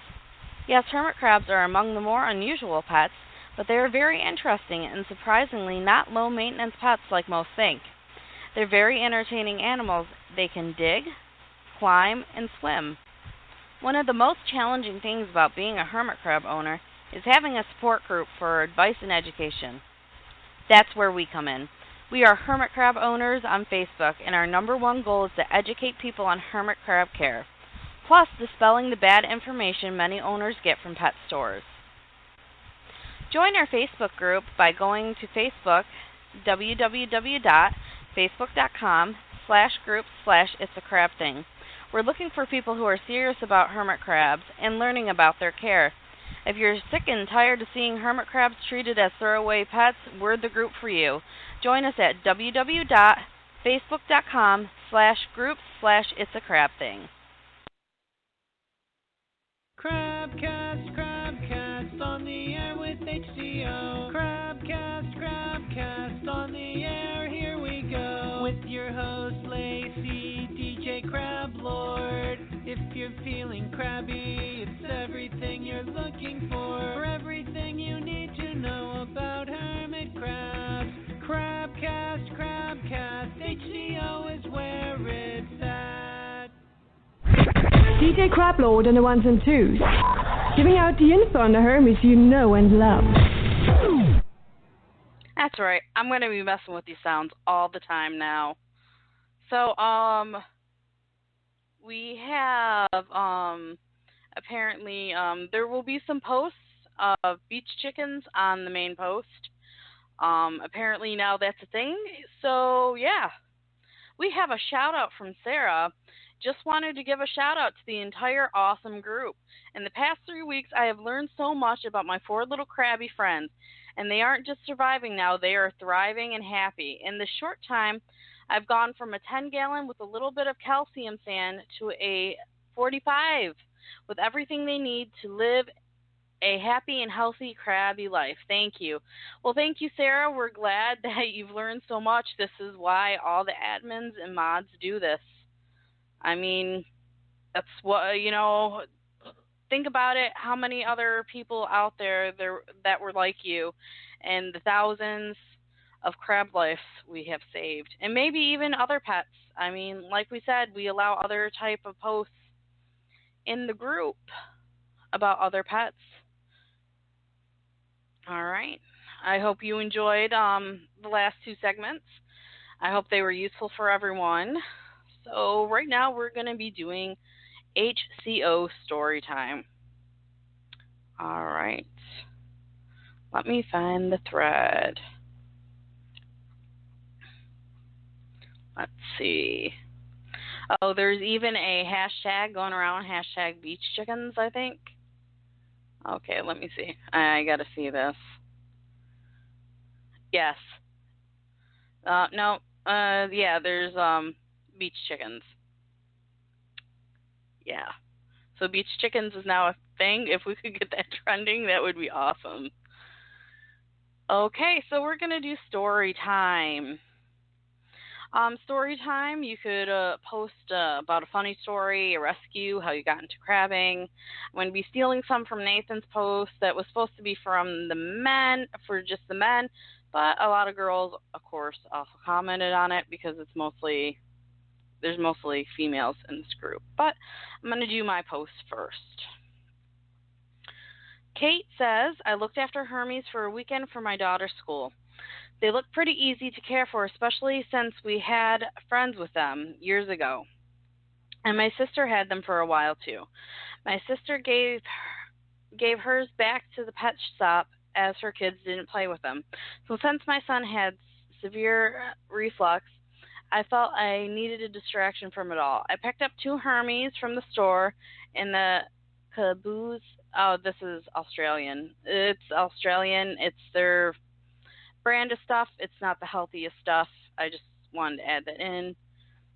Yes, hermit crabs are among the more unusual pets, but they are very interesting and surprisingly not low-maintenance pets like most think. They're very entertaining animals. They can dig, climb, and swim. One of the most challenging things about being a hermit crab owner is having a support group for advice and education. That's where we come in. We are hermit crab owners on Facebook, and our number one goal is to educate people on hermit crab care, plus dispelling the bad information many owners get from pet stores. Join our Facebook group by going to Facebook, www.facebook.com/groups/itsacrabthing. We're looking for people who are serious about hermit crabs and learning about their care. If you're sick and tired of seeing hermit crabs treated as throwaway pets, we're the group for you. Join us at www.facebook.com/groups/itsacrabthing. Crabcast on the air with HCO. Crabcast on the air, here we go. With your host Lacey, DJ Crab Lord. If you're feeling crabby, it's everything you're looking for. Everything you need to know about hermit crabs. Crabcast, HCO is where it's at. DJ Crablord and the ones and twos, giving out the info on the hermits you know and love. That's right. I'm going to be messing with these sounds all the time now. So, we have, apparently, there will be some posts of beach chickens on the main post. Apparently now that's a thing. So, yeah. We have a shout out from Sarah. Just wanted to give a shout out to the entire awesome group. In the past 3 weeks, I have learned so much about my 4 little crabby friends, and they aren't just surviving now, they are thriving and happy. In this short time, I've gone from a 10-gallon with a little bit of calcium sand to a 45 with everything they need to live a happy and healthy crabby life. Thank you. Well, thank you, Sarah. We're glad that you've learned so much. This is why all the admins and mods do this. I mean, that's what, think about it. How many other people out there that were like you, and the thousands of crab lives we have saved, and maybe even other pets. I mean, like we said, we allow other type of posts in the group about other pets. All right. I hope you enjoyed the last two segments. I hope they were useful for everyone. So right now we're going to be doing HCO story time. All right. Let me find the thread. Let's see. Oh, there's even a hashtag going around, hashtag beach chickens, I think. Okay, let me see. I got to see this. Yes. No. Yeah, there's beach chickens. Yeah. So beach chickens is now a thing. If we could get that trending, that would be awesome. Okay, so we're going to do story time. Story time, you could post about a funny story, a rescue, how you got into crabbing. I'm going to be stealing some from Nathan's post that was supposed to be from the men, for just the men, but a lot of girls, of course, also commented on it because there's mostly females in this group. But I'm going to do my post first. Kate says, I looked after Hermes for a weekend for my daughter's school. They look pretty easy to care for, especially since we had friends with them years ago. And my sister had them for a while, too. My sister gave hers back to the pet shop as her kids didn't play with them. So since my son had severe reflux, I felt I needed a distraction from it all. I picked up 2 Hermes from the store in the caboose. Oh, this is Australian. It's Australian. It's their brand of stuff. It's not the healthiest stuff. I just wanted to add that in.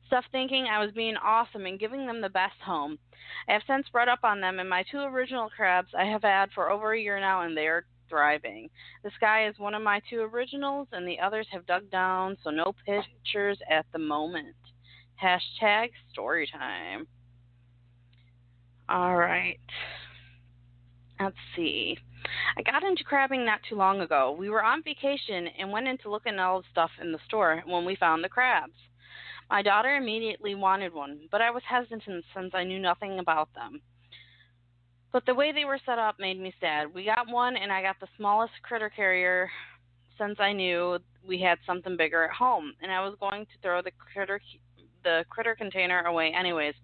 Stuff thinking I was being awesome and giving them the best home. I have since brought up on them, and my 2 original crabs I have had for over a year now, and they are thriving. This guy is one of my 2 originals, and the others have dug down, so no pictures at the moment. Hashtag story time. All right. Let's see. I got into crabbing not too long ago. We were on vacation and went into looking at all the stuff in the store when we found the crabs. My daughter immediately wanted one, but I was hesitant since I knew nothing about them. But the way they were set up made me sad. We got one, and I got the smallest critter carrier since I knew we had something bigger at home, and I was going to throw the critter container away anyways.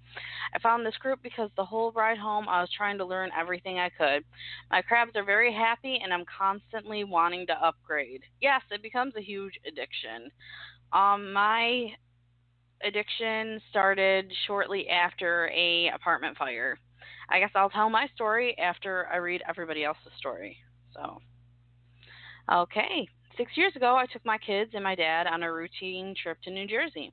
I found this group because the whole ride home I was trying to learn everything I could. My crabs are very happy, and I'm constantly wanting to upgrade. Yes, it becomes a huge addiction. My addiction started shortly after a apartment fire. I guess I'll tell my story after I read everybody else's story. So, okay. 6 years ago, I took my kids and my dad on a routine trip to New Jersey.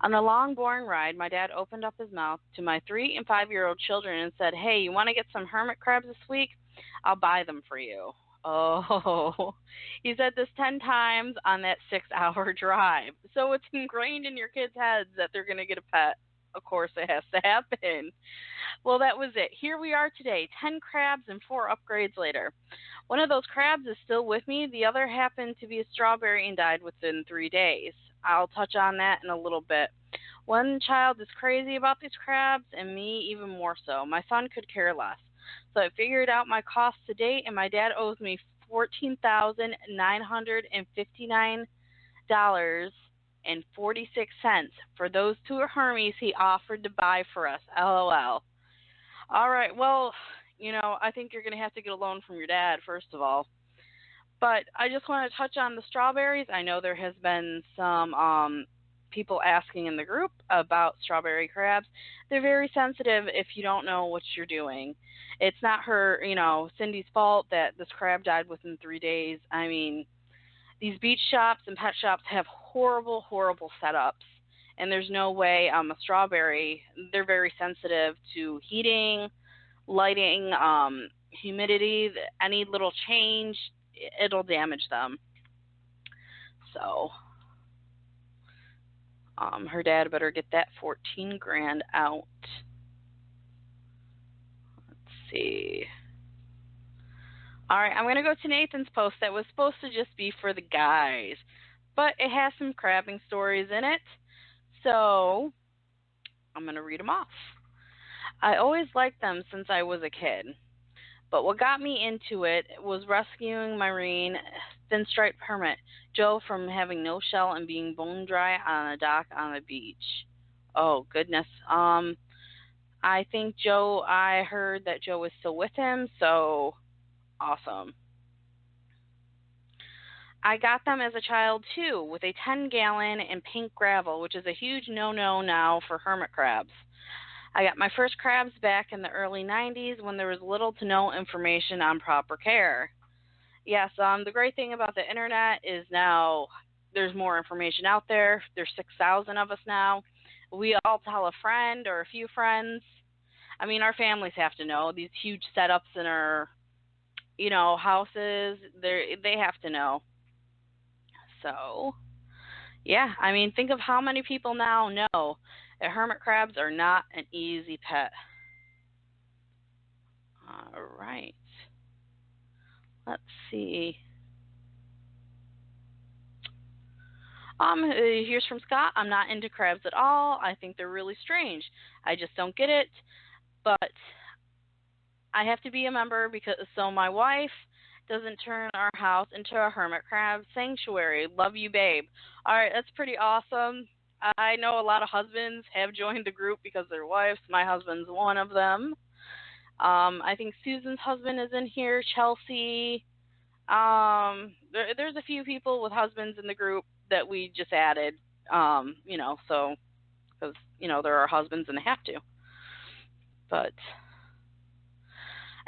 On a long, boring ride, my dad opened up his mouth to my 3- and 5-year-old children and said, "Hey, you want to get some hermit crabs this week? I'll buy them for you." Oh, he said this 10 times on that 6-hour drive. So it's ingrained in your kids' heads that they're going to get a pet. Of course, it has to happen. Well, that was it. Here we are today, 10 crabs and 4 upgrades later. One of those crabs is still with me. The other happened to be a strawberry and died within 3 days. I'll touch on that in a little bit. One child is crazy about these crabs, and me even more so. My son could care less. So I figured out my costs to date, and my dad owes me $14,959.46 for those 2 Hermes he offered to buy for us. LOL. All right, well, I think you're going to have to get a loan from your dad, first of all. But I just want to touch on the strawberries. I know there has been some people asking in the group about strawberry crabs. They're very sensitive if you don't know what you're doing. It's not her, Cindy's fault that this crab died within 3 days. I mean, these beach shops and pet shops have horrible, horrible setups. And there's no way a strawberry, they're very sensitive to heating, lighting, humidity, any little change, it'll damage them. So, Her dad better get that 14 grand out. Let's see. All right, I'm going to go to Nathan's post that was supposed to just be for the guys, but it has some crabbing stories in it, so I'm going to read them off. I always liked them since I was a kid, but what got me into it was rescuing Marine thin-striped hermit Joe from having no shell and being bone dry on a dock on the beach. Oh, goodness. I think I heard that Joe was still with him, so awesome. I got them as a child, too, with a 10-gallon in pink gravel, which is a huge no-no now for hermit crabs. I got my first crabs back in the early 90s when there was little to no information on proper care. Yes, the great thing about the internet is now there's more information out there. There's 6,000 of us now. We all tell a friend or a few friends. I mean, our families have to know. These huge setups in our, houses, they have to know. So, yeah, I mean, think of how many people now know that hermit crabs are not an easy pet. All right. Let's see. Here's from Scott. I'm not into crabs at all. I think they're really strange. I just don't get it. But I have to be a member so my wife doesn't turn our house into a hermit crab sanctuary. Love you, babe. All right, that's pretty awesome. I know a lot of husbands have joined the group because of their wives. My husband's one of them. I think Susan's husband is in here. Chelsea. There's a few people with husbands in the group that we just added. So because they're our husbands and they have to. But.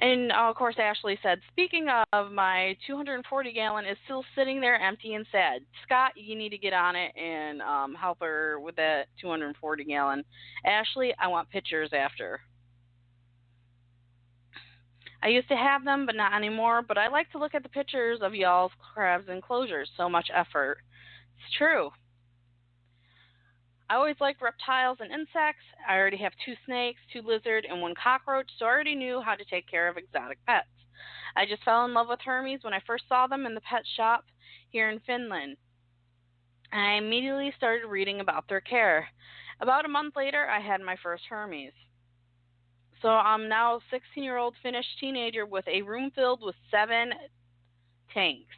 And, of course, Ashley said, speaking of, my 240-gallon is still sitting there empty and sad. Scott, you need to get on it and help her with that 240-gallon. Ashley, I want pictures after. I used to have them, but not anymore. But I like to look at the pictures of y'all's crabs enclosures. So much effort. It's true. I always liked reptiles and insects. I already have 2 snakes, 2 lizards, and 1 cockroach, so I already knew how to take care of exotic pets. I just fell in love with Hermes when I first saw them in the pet shop here in Finland. I immediately started reading about their care. About a month later, I had my first Hermes. So I'm now a 16-year-old Finnish teenager with a room filled with 7 tanks.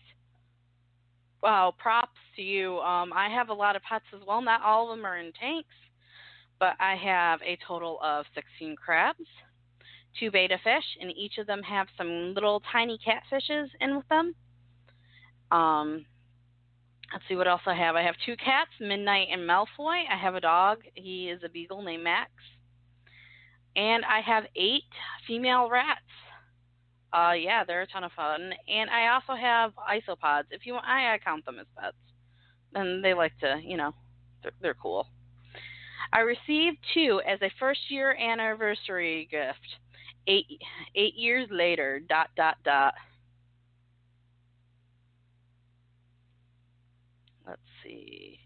Wow, props to you. I have a lot of pets as well. Not all of them are in tanks, but I have a total of 16 crabs, 2 betta fish, and each of them have some little tiny catfishes in with them. Let's see what else I have. I have 2 cats, Midnight and Malfoy. I have a dog. He is a beagle named Max. And I have 8 female rats. Yeah, they're a ton of fun. And I also have isopods. If you want, I count them as pets. And they like to, they're cool. I received 2 as a first-year anniversary gift. 8 years later, ... Let's see.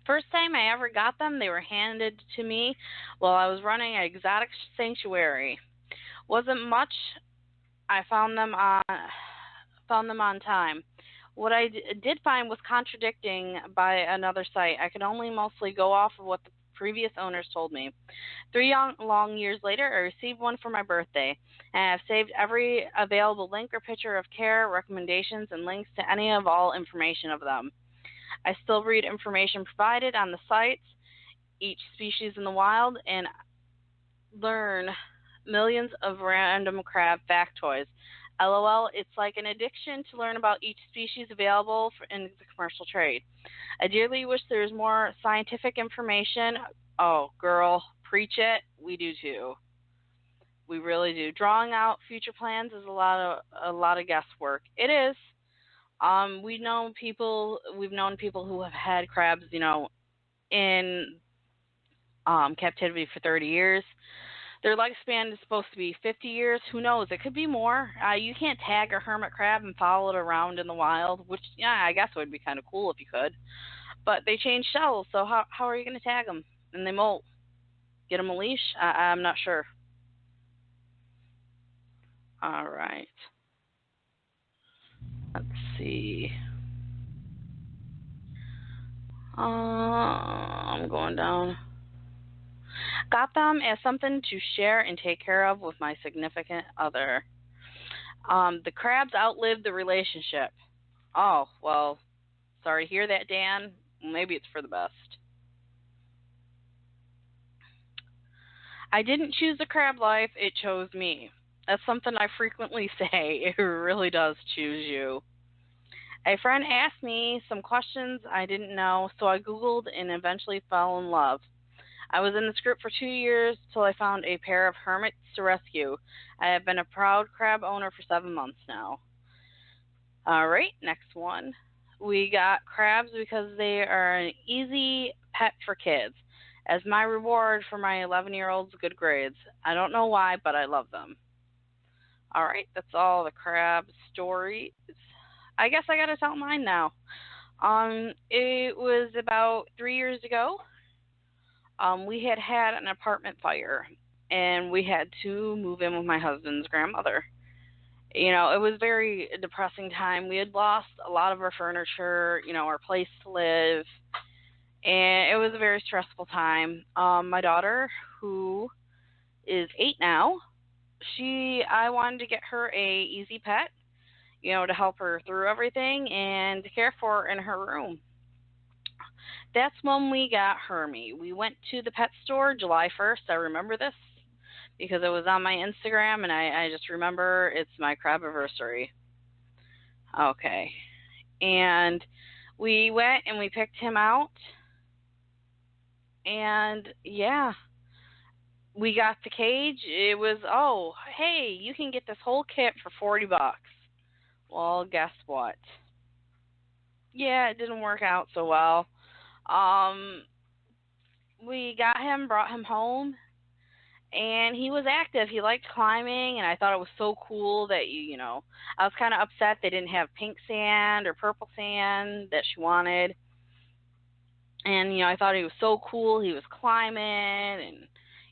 First time I ever got them, they were handed to me while I was running an exotic sanctuary. Wasn't much. I found them on time. What I did find was contradicting by another site. I could only mostly go off of what the previous owners told me. 3 long years later, I received one for my birthday, and I have saved every available link or picture of care, recommendations, and links to any of all information of them. I still read information provided on the sites, each species in the wild, and learn millions of random crab factoids. LOL, it's like an addiction to learn about each species available in the commercial trade. I dearly wish there was more scientific information. Oh, girl, preach it. We do too. We really do. Drawing out future plans is a lot of guesswork. It is. We've known people who have had crabs, in captivity for 30 years. Their lifespan is supposed to be 50 years. Who knows? It could be more. You can't tag a hermit crab and follow it around in the wild, which, yeah, I guess would be kind of cool if you could. But they change shells, so how are you going to tag them? And they molt. Get them a leash? I'm not sure. All right. Let's see. I'm going down. Got them as something to share and take care of with my significant other. The crabs outlived the relationship. Oh, well, sorry to hear that, Dan. Maybe it's for the best. I didn't choose the crab life, it chose me. That's something I frequently say. It really does choose you. A friend asked me some questions I didn't know, so I Googled and eventually fell in love. I was in this group for 2 years till I found a pair of hermits to rescue. I have been a proud crab owner for 7 months now. All right, next one. We got crabs because they are an easy pet for kids, as my reward for my 11-year-old's good grades. I don't know why, but I love them. All right, that's all the crab stories. I guess I got to tell mine now. It was about 3 years ago. We had an apartment fire, and we had to move in with my husband's grandmother. You know, it was a very depressing time. We had lost a lot of our furniture, you know, our place to live, and it was a very stressful time. My daughter, who is 8 now, I wanted to get her a easy pet, you know, to help her through everything and to care for her in her room. That's when we got Hermit. We went to the pet store July 1st. I remember this because it was on my Instagram, and I just remember it's my crabiversary. Okay. And we went and we picked him out. And, yeah, we got the cage. It was, oh, hey, you can get this whole kit for $40. Well, guess what? Yeah, it didn't work out so well. We got him, brought him home, and he was active. He liked climbing, and I thought it was so cool that, you know, I was kind of upset they didn't have pink sand or purple sand that she wanted. And, you know, I thought he was so cool. He was climbing, and,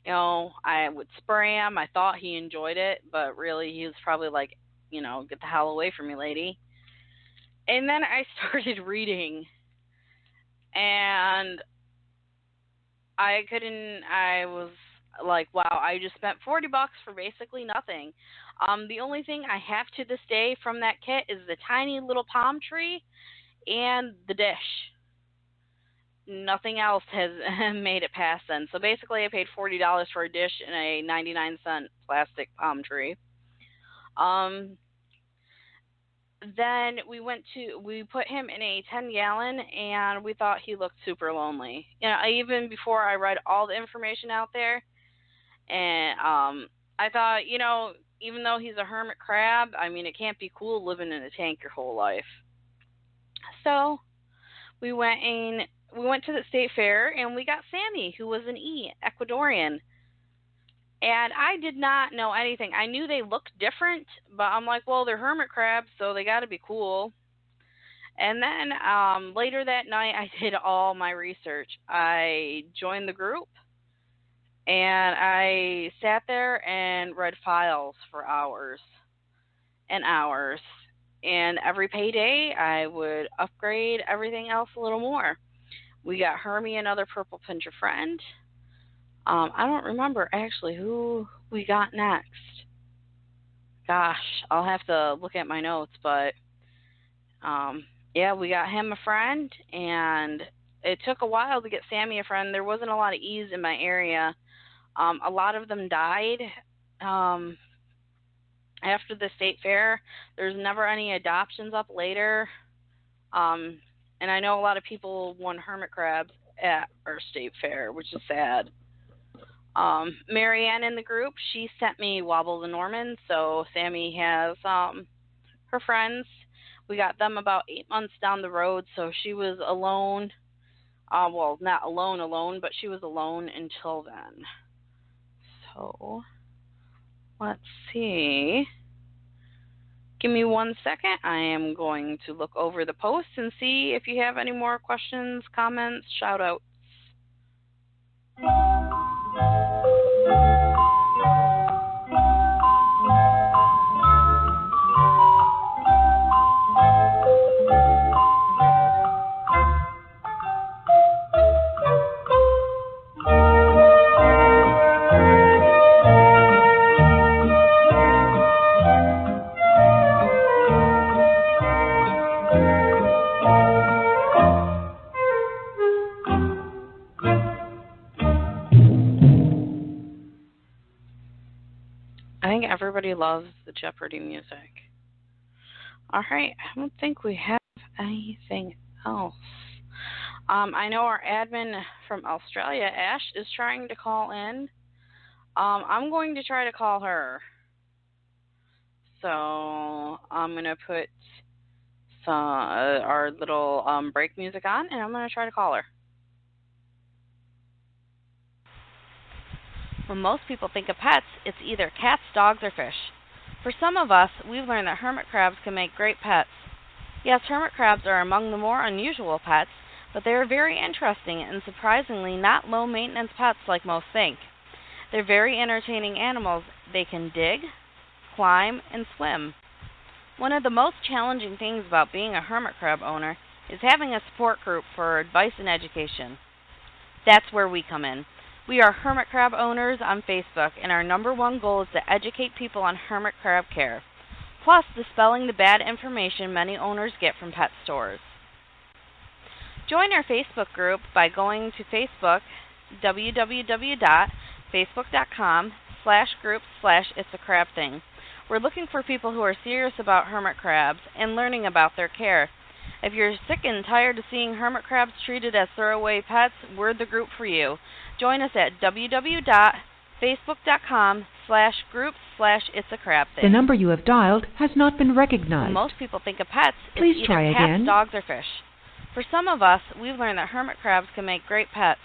you know, I would spray him. I thought he enjoyed it, but really he was probably like, you know, get the hell away from me, lady. And then I started reading, and I was like, wow, I just spent $40 for basically nothing. The only thing I have to this day from that kit is the tiny little palm tree and the dish. Nothing else has made it past then. So basically I paid $40 for a dish and a 99-cent plastic palm tree. Then we put him in a 10-gallon, and we thought he looked super lonely. You know, even before I read all the information out there, and I thought, you know, even though he's a hermit crab, I mean, it can't be cool living in a tank your whole life. So we went to the state fair, and we got Sammy, who was an Ecuadorian. And I did not know anything. I knew they looked different, but I'm like, well, they're hermit crabs, so they got to be cool. And then later that night, I did all my research. I joined the group, and I sat there and read files for hours and hours. And every payday, I would upgrade everything else a little more. We got Hermie, another purple pincher friend. I don't remember actually who we got next. Gosh, I'll have to look at my notes, but yeah, we got him a friend, and it took a while to get Sammy a friend. There wasn't a lot of ease in my area. A lot of them died after the state fair. There's never any adoptions up later. And I know a lot of people won hermit crabs at our state fair, which is sad. Marianne in the group, she sent me Wobble the Norman, so Sammy has her friends. We got them about 8 months down the road, so she was alone. Well, not alone, but she was alone until then. So, let's see. Give me 1 second. I am going to look over the post and see if you have any more questions, comments, shout outs. I think everybody loves the Jeopardy music. All right, I don't think we have anything else. I know our admin from Australia, Ash, is trying to call in. I'm going to try to call her. So I'm going to put our little break music on, and I'm going to try to call her. When most people think of pets, it's either cats, dogs, or fish. For some of us, we've learned that hermit crabs can make great pets. Yes, hermit crabs are among the more unusual pets, but they are very interesting and surprisingly not low-maintenance pets like most think. They're very entertaining animals. They can dig, climb, and swim. One of the most challenging things about being a hermit crab owner is having a support group for advice and education. That's where we come in. We are hermit crab owners on Facebook, and our #1 goal is to educate people on hermit crab care, plus dispelling the bad information many owners get from pet stores. Join our Facebook group by going to Facebook, www.facebook.com/groups/itsacrabthing. We're looking for people who are serious about hermit crabs and learning about their care. If you're sick and tired of seeing hermit crabs treated as throwaway pets, we're the group for you. Join us at www.facebook.com/groups/itsacrabthing. The number you have dialed has not been recognized. When most people think of pets, Please it's try either cats, again. dogs, or fish. For some of us, we've learned that hermit crabs can make great pets.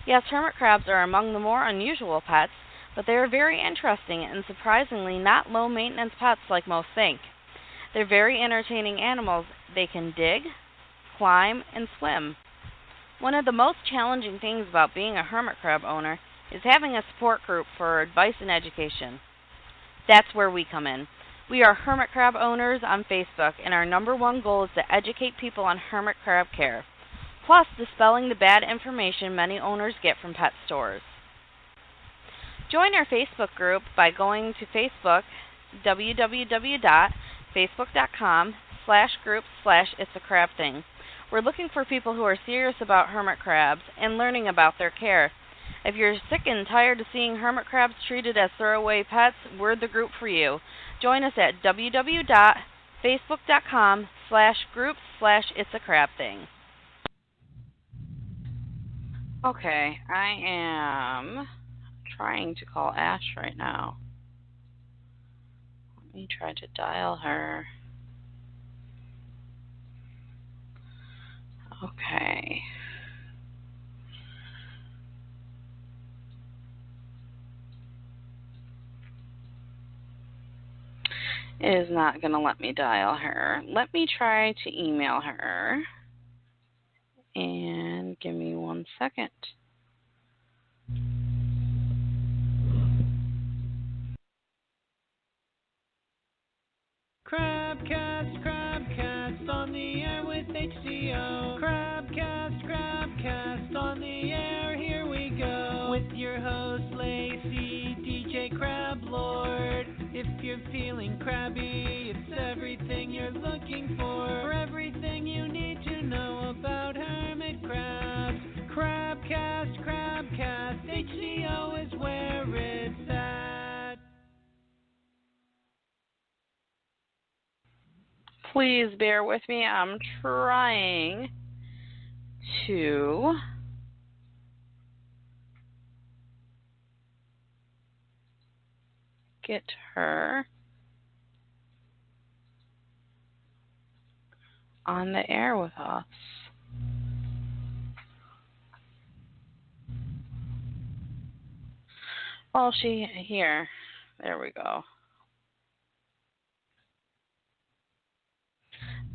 Yes, hermit crabs are among the more unusual pets, but they are very interesting and surprisingly not low-maintenance pets like most think. They're very entertaining animals. They can dig, climb, and swim. One of the most challenging things about being a hermit crab owner is having a support group for advice and education. That's where we come in. We are hermit crab owners on Facebook, and our #1 goal is to educate people on hermit crab care, plus dispelling the bad information many owners get from pet stores. Join our Facebook group by going to Facebook, www.facebook.com/groups/itsacrabthing. We're looking for people who are serious about hermit crabs and learning about their care. If you're sick and tired of seeing hermit crabs treated as throwaway pets, we're the group for you. Join us at www.facebook.com/groups/itsacrabthing. Okay, I am trying to call Ash right now. Let me try to dial her. Okay. It is not going to let me dial her. Let me try to email her. And give me 1 second. Crabcast on the air with HCO. Crabcast on the air. Here we go. With your host, Lacey, DJ Crab Lord. If you're feeling crabby, it's everything you're looking for. Everything you need to know about hermit crabs. Crabcast, HCO is where it's at. Please bear with me. I'm trying to get her on the air with us. Well, here. There we go.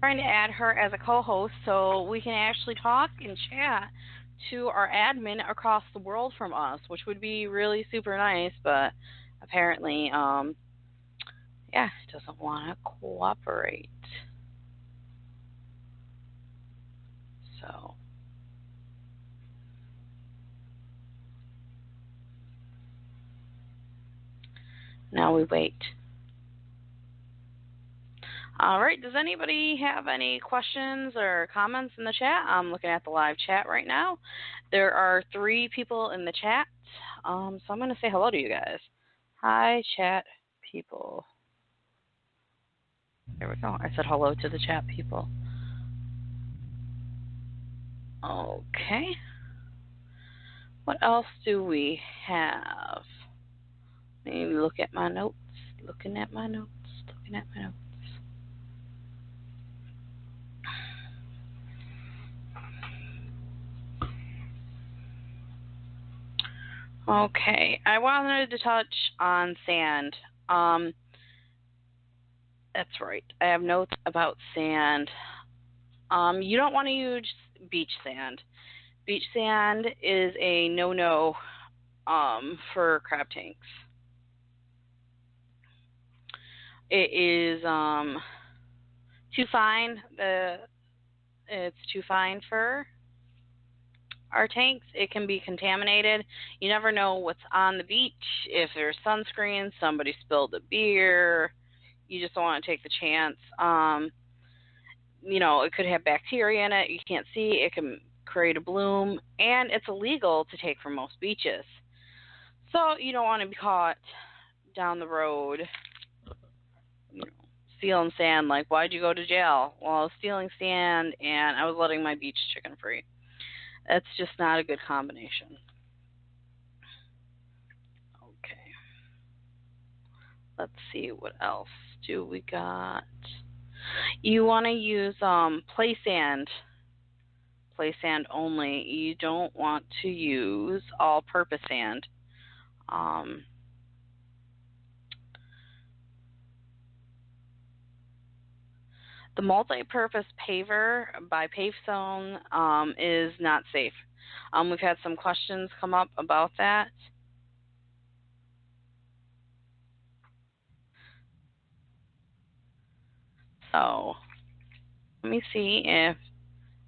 Trying to add her as a co-host so we can actually talk and chat to our admin across the world from us, which would be really super nice, but apparently, it doesn't want to cooperate. So, now we wait. All right, does anybody have any questions or comments in the chat? I'm looking at the live chat right now. There are 3 people in the chat, so I'm going to say hello to you guys. Hi, chat people. There we go. I said hello to the chat people. Okay. What else do we have? Let me look at my notes. Looking at my notes. Okay, I wanted to touch on sand. That's right. I have notes about sand. You don't want to use beach sand. Beach sand is a no-no for crab tanks. It is too fine. It's too fine for our tanks. It can be contaminated. You never know what's on the beach. If there's sunscreen, somebody spilled a beer. You just don't want to take the chance. It could have bacteria in it. You can't see. It can create a bloom, and it's illegal to take from most beaches. So you don't want to be caught down the road, stealing sand. Like, why'd you go to jail? Well, I was stealing sand, and I was letting my beach chicken free. That's just not a good combination. Okay. Let's see, what else do we got? You want to use play sand only. You don't want to use all-purpose sand. The multi-purpose paver by PaveZone is not safe. We've had some questions come up about that. So, let me see if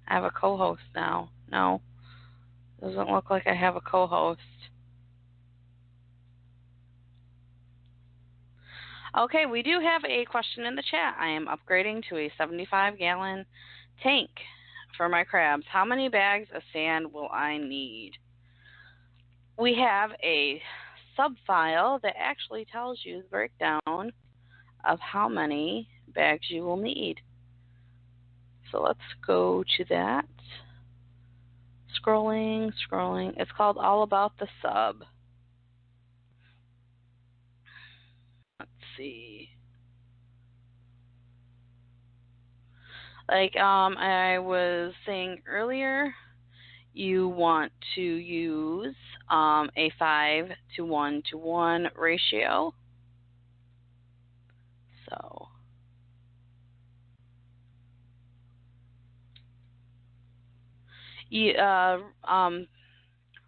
I have a co-host now. No, doesn't look like I have a co-host. Okay, we do have a question in the chat. I am upgrading to a 75-gallon tank for my crabs. How many bags of sand will I need? We have a sub-file that actually tells you the breakdown of how many bags you will need. So let's go to that. Scrolling. It's called All About the Sub. Let's see. Like I was saying earlier, you want to use a 5-to-1-to-1 ratio. So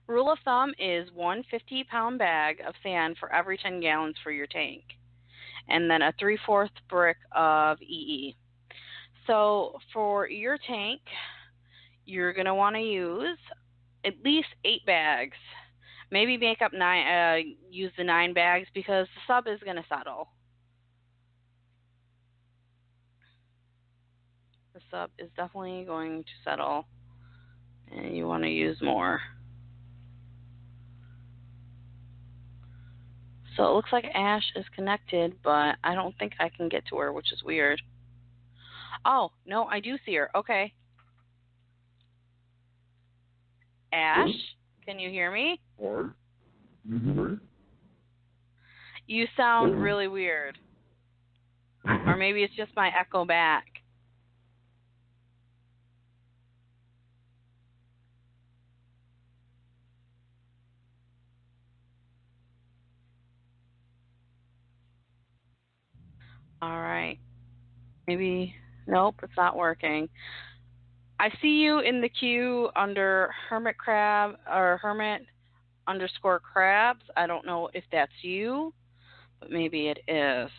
rule of thumb is 1 50-pound bag of sand for every 10 gallons for your tank, and then a 3/4 brick of EE. So for your tank, you're going to want to use at least 8 bags. Maybe make up 9, use the 9 bags because the sub is going to settle. The sub is definitely going to settle, and you want to use more. So it looks like Ash is connected, but I don't think I can get to her, which is weird. Oh, no, I do see her. Okay. Ash, can you hear me? You sound really weird. Or maybe it's just my echo back. All right. Maybe Nope, it's not working. I see you in the queue under Hermit Crab or Hermit_crabs. I don't know if that's you, but maybe it is.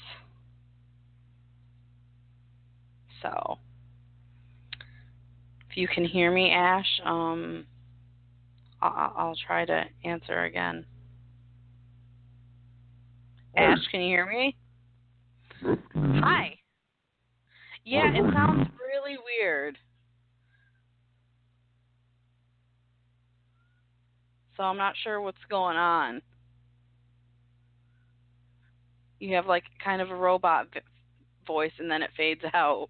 So, if you can hear me, Ash, I'll try to answer again. Ash, can you hear me? Hi. Yeah, it sounds really weird. So I'm not sure what's going on. You have like kind of a robot voice and then it fades out.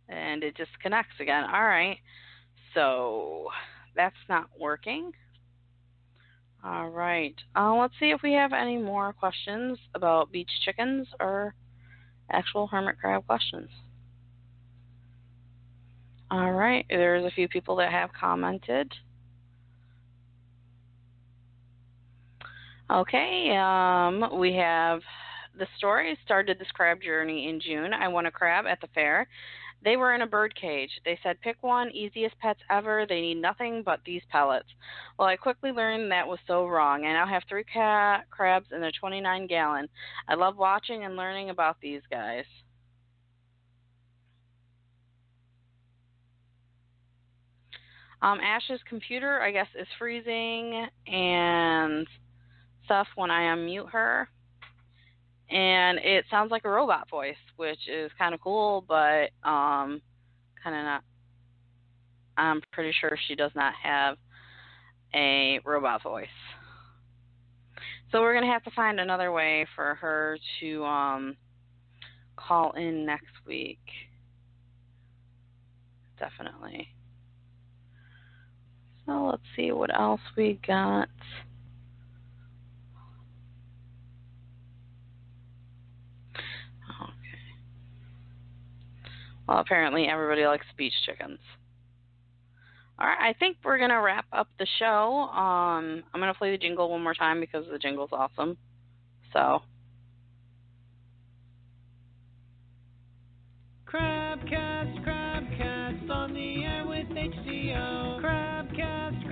And it just connects again. All right. So that's not working. All right. Let's see if we have any more questions about beach chickens or actual hermit crab questions. All right. There's a few people that have commented. Okay. We have the story started this crab journey in June. I won a crab at the fair. They were in a bird cage. They said, pick one, easiest pets ever. They need nothing but these pellets. Well, I quickly learned that was so wrong. I now have 3 crabs in a 29-gallon. I love watching and learning about these guys. Ash's computer, I guess, is freezing and stuff when I unmute her. And it sounds like a robot voice, which is kind of cool, but kind of not. I'm pretty sure she does not have a robot voice. So we're going to have to find another way for her to call in next week. Definitely. So let's see what else we got. Well, apparently everybody likes beach chickens. All right, I think we're going to wrap up the show. I'm going to play the jingle one more time because the jingle's awesome. So. Crabcast on the air with HCO. Crabcast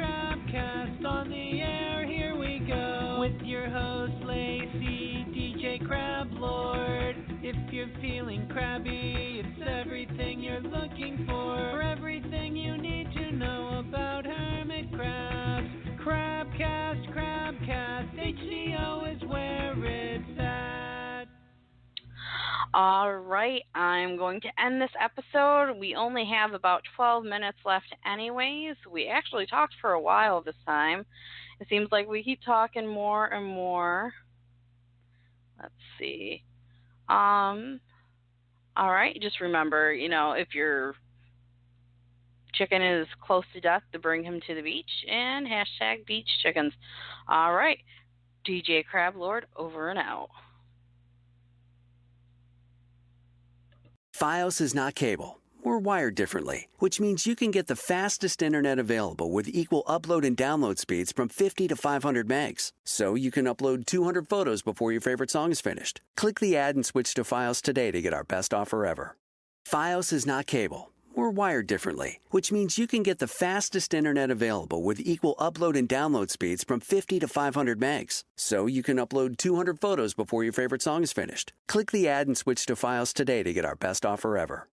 on the air, here we go. With your host, Lacey, DJ Crab Lord. If you're feeling crabby, it's everything you're looking for. Everything you need to know about hermit crabs. Crabcast, HCO is where it's at. All right, I'm going to end this episode. We only have about 12 minutes left anyways. We actually talked for a while this time. It seems like we keep talking more and more. Let's see. All right, just remember, if your chicken is close to death, to bring him to the beach, and hashtag beach chickens. All right, DJ Crab Lord, over and out. Fios is not cable. We're wired differently, which means you can get the fastest internet available with equal upload and download speeds from 50 to 500 megs. So you can upload 200 photos before your favorite song is finished. Click the ad and switch to Fios today to get our best offer ever. Fios is not cable. We're wired differently, which means you can get the fastest internet available with equal upload and download speeds from 50 to 500 megs. So you can upload 200 photos before your favorite song is finished. Click the ad and switch to Fios today to get our best offer ever.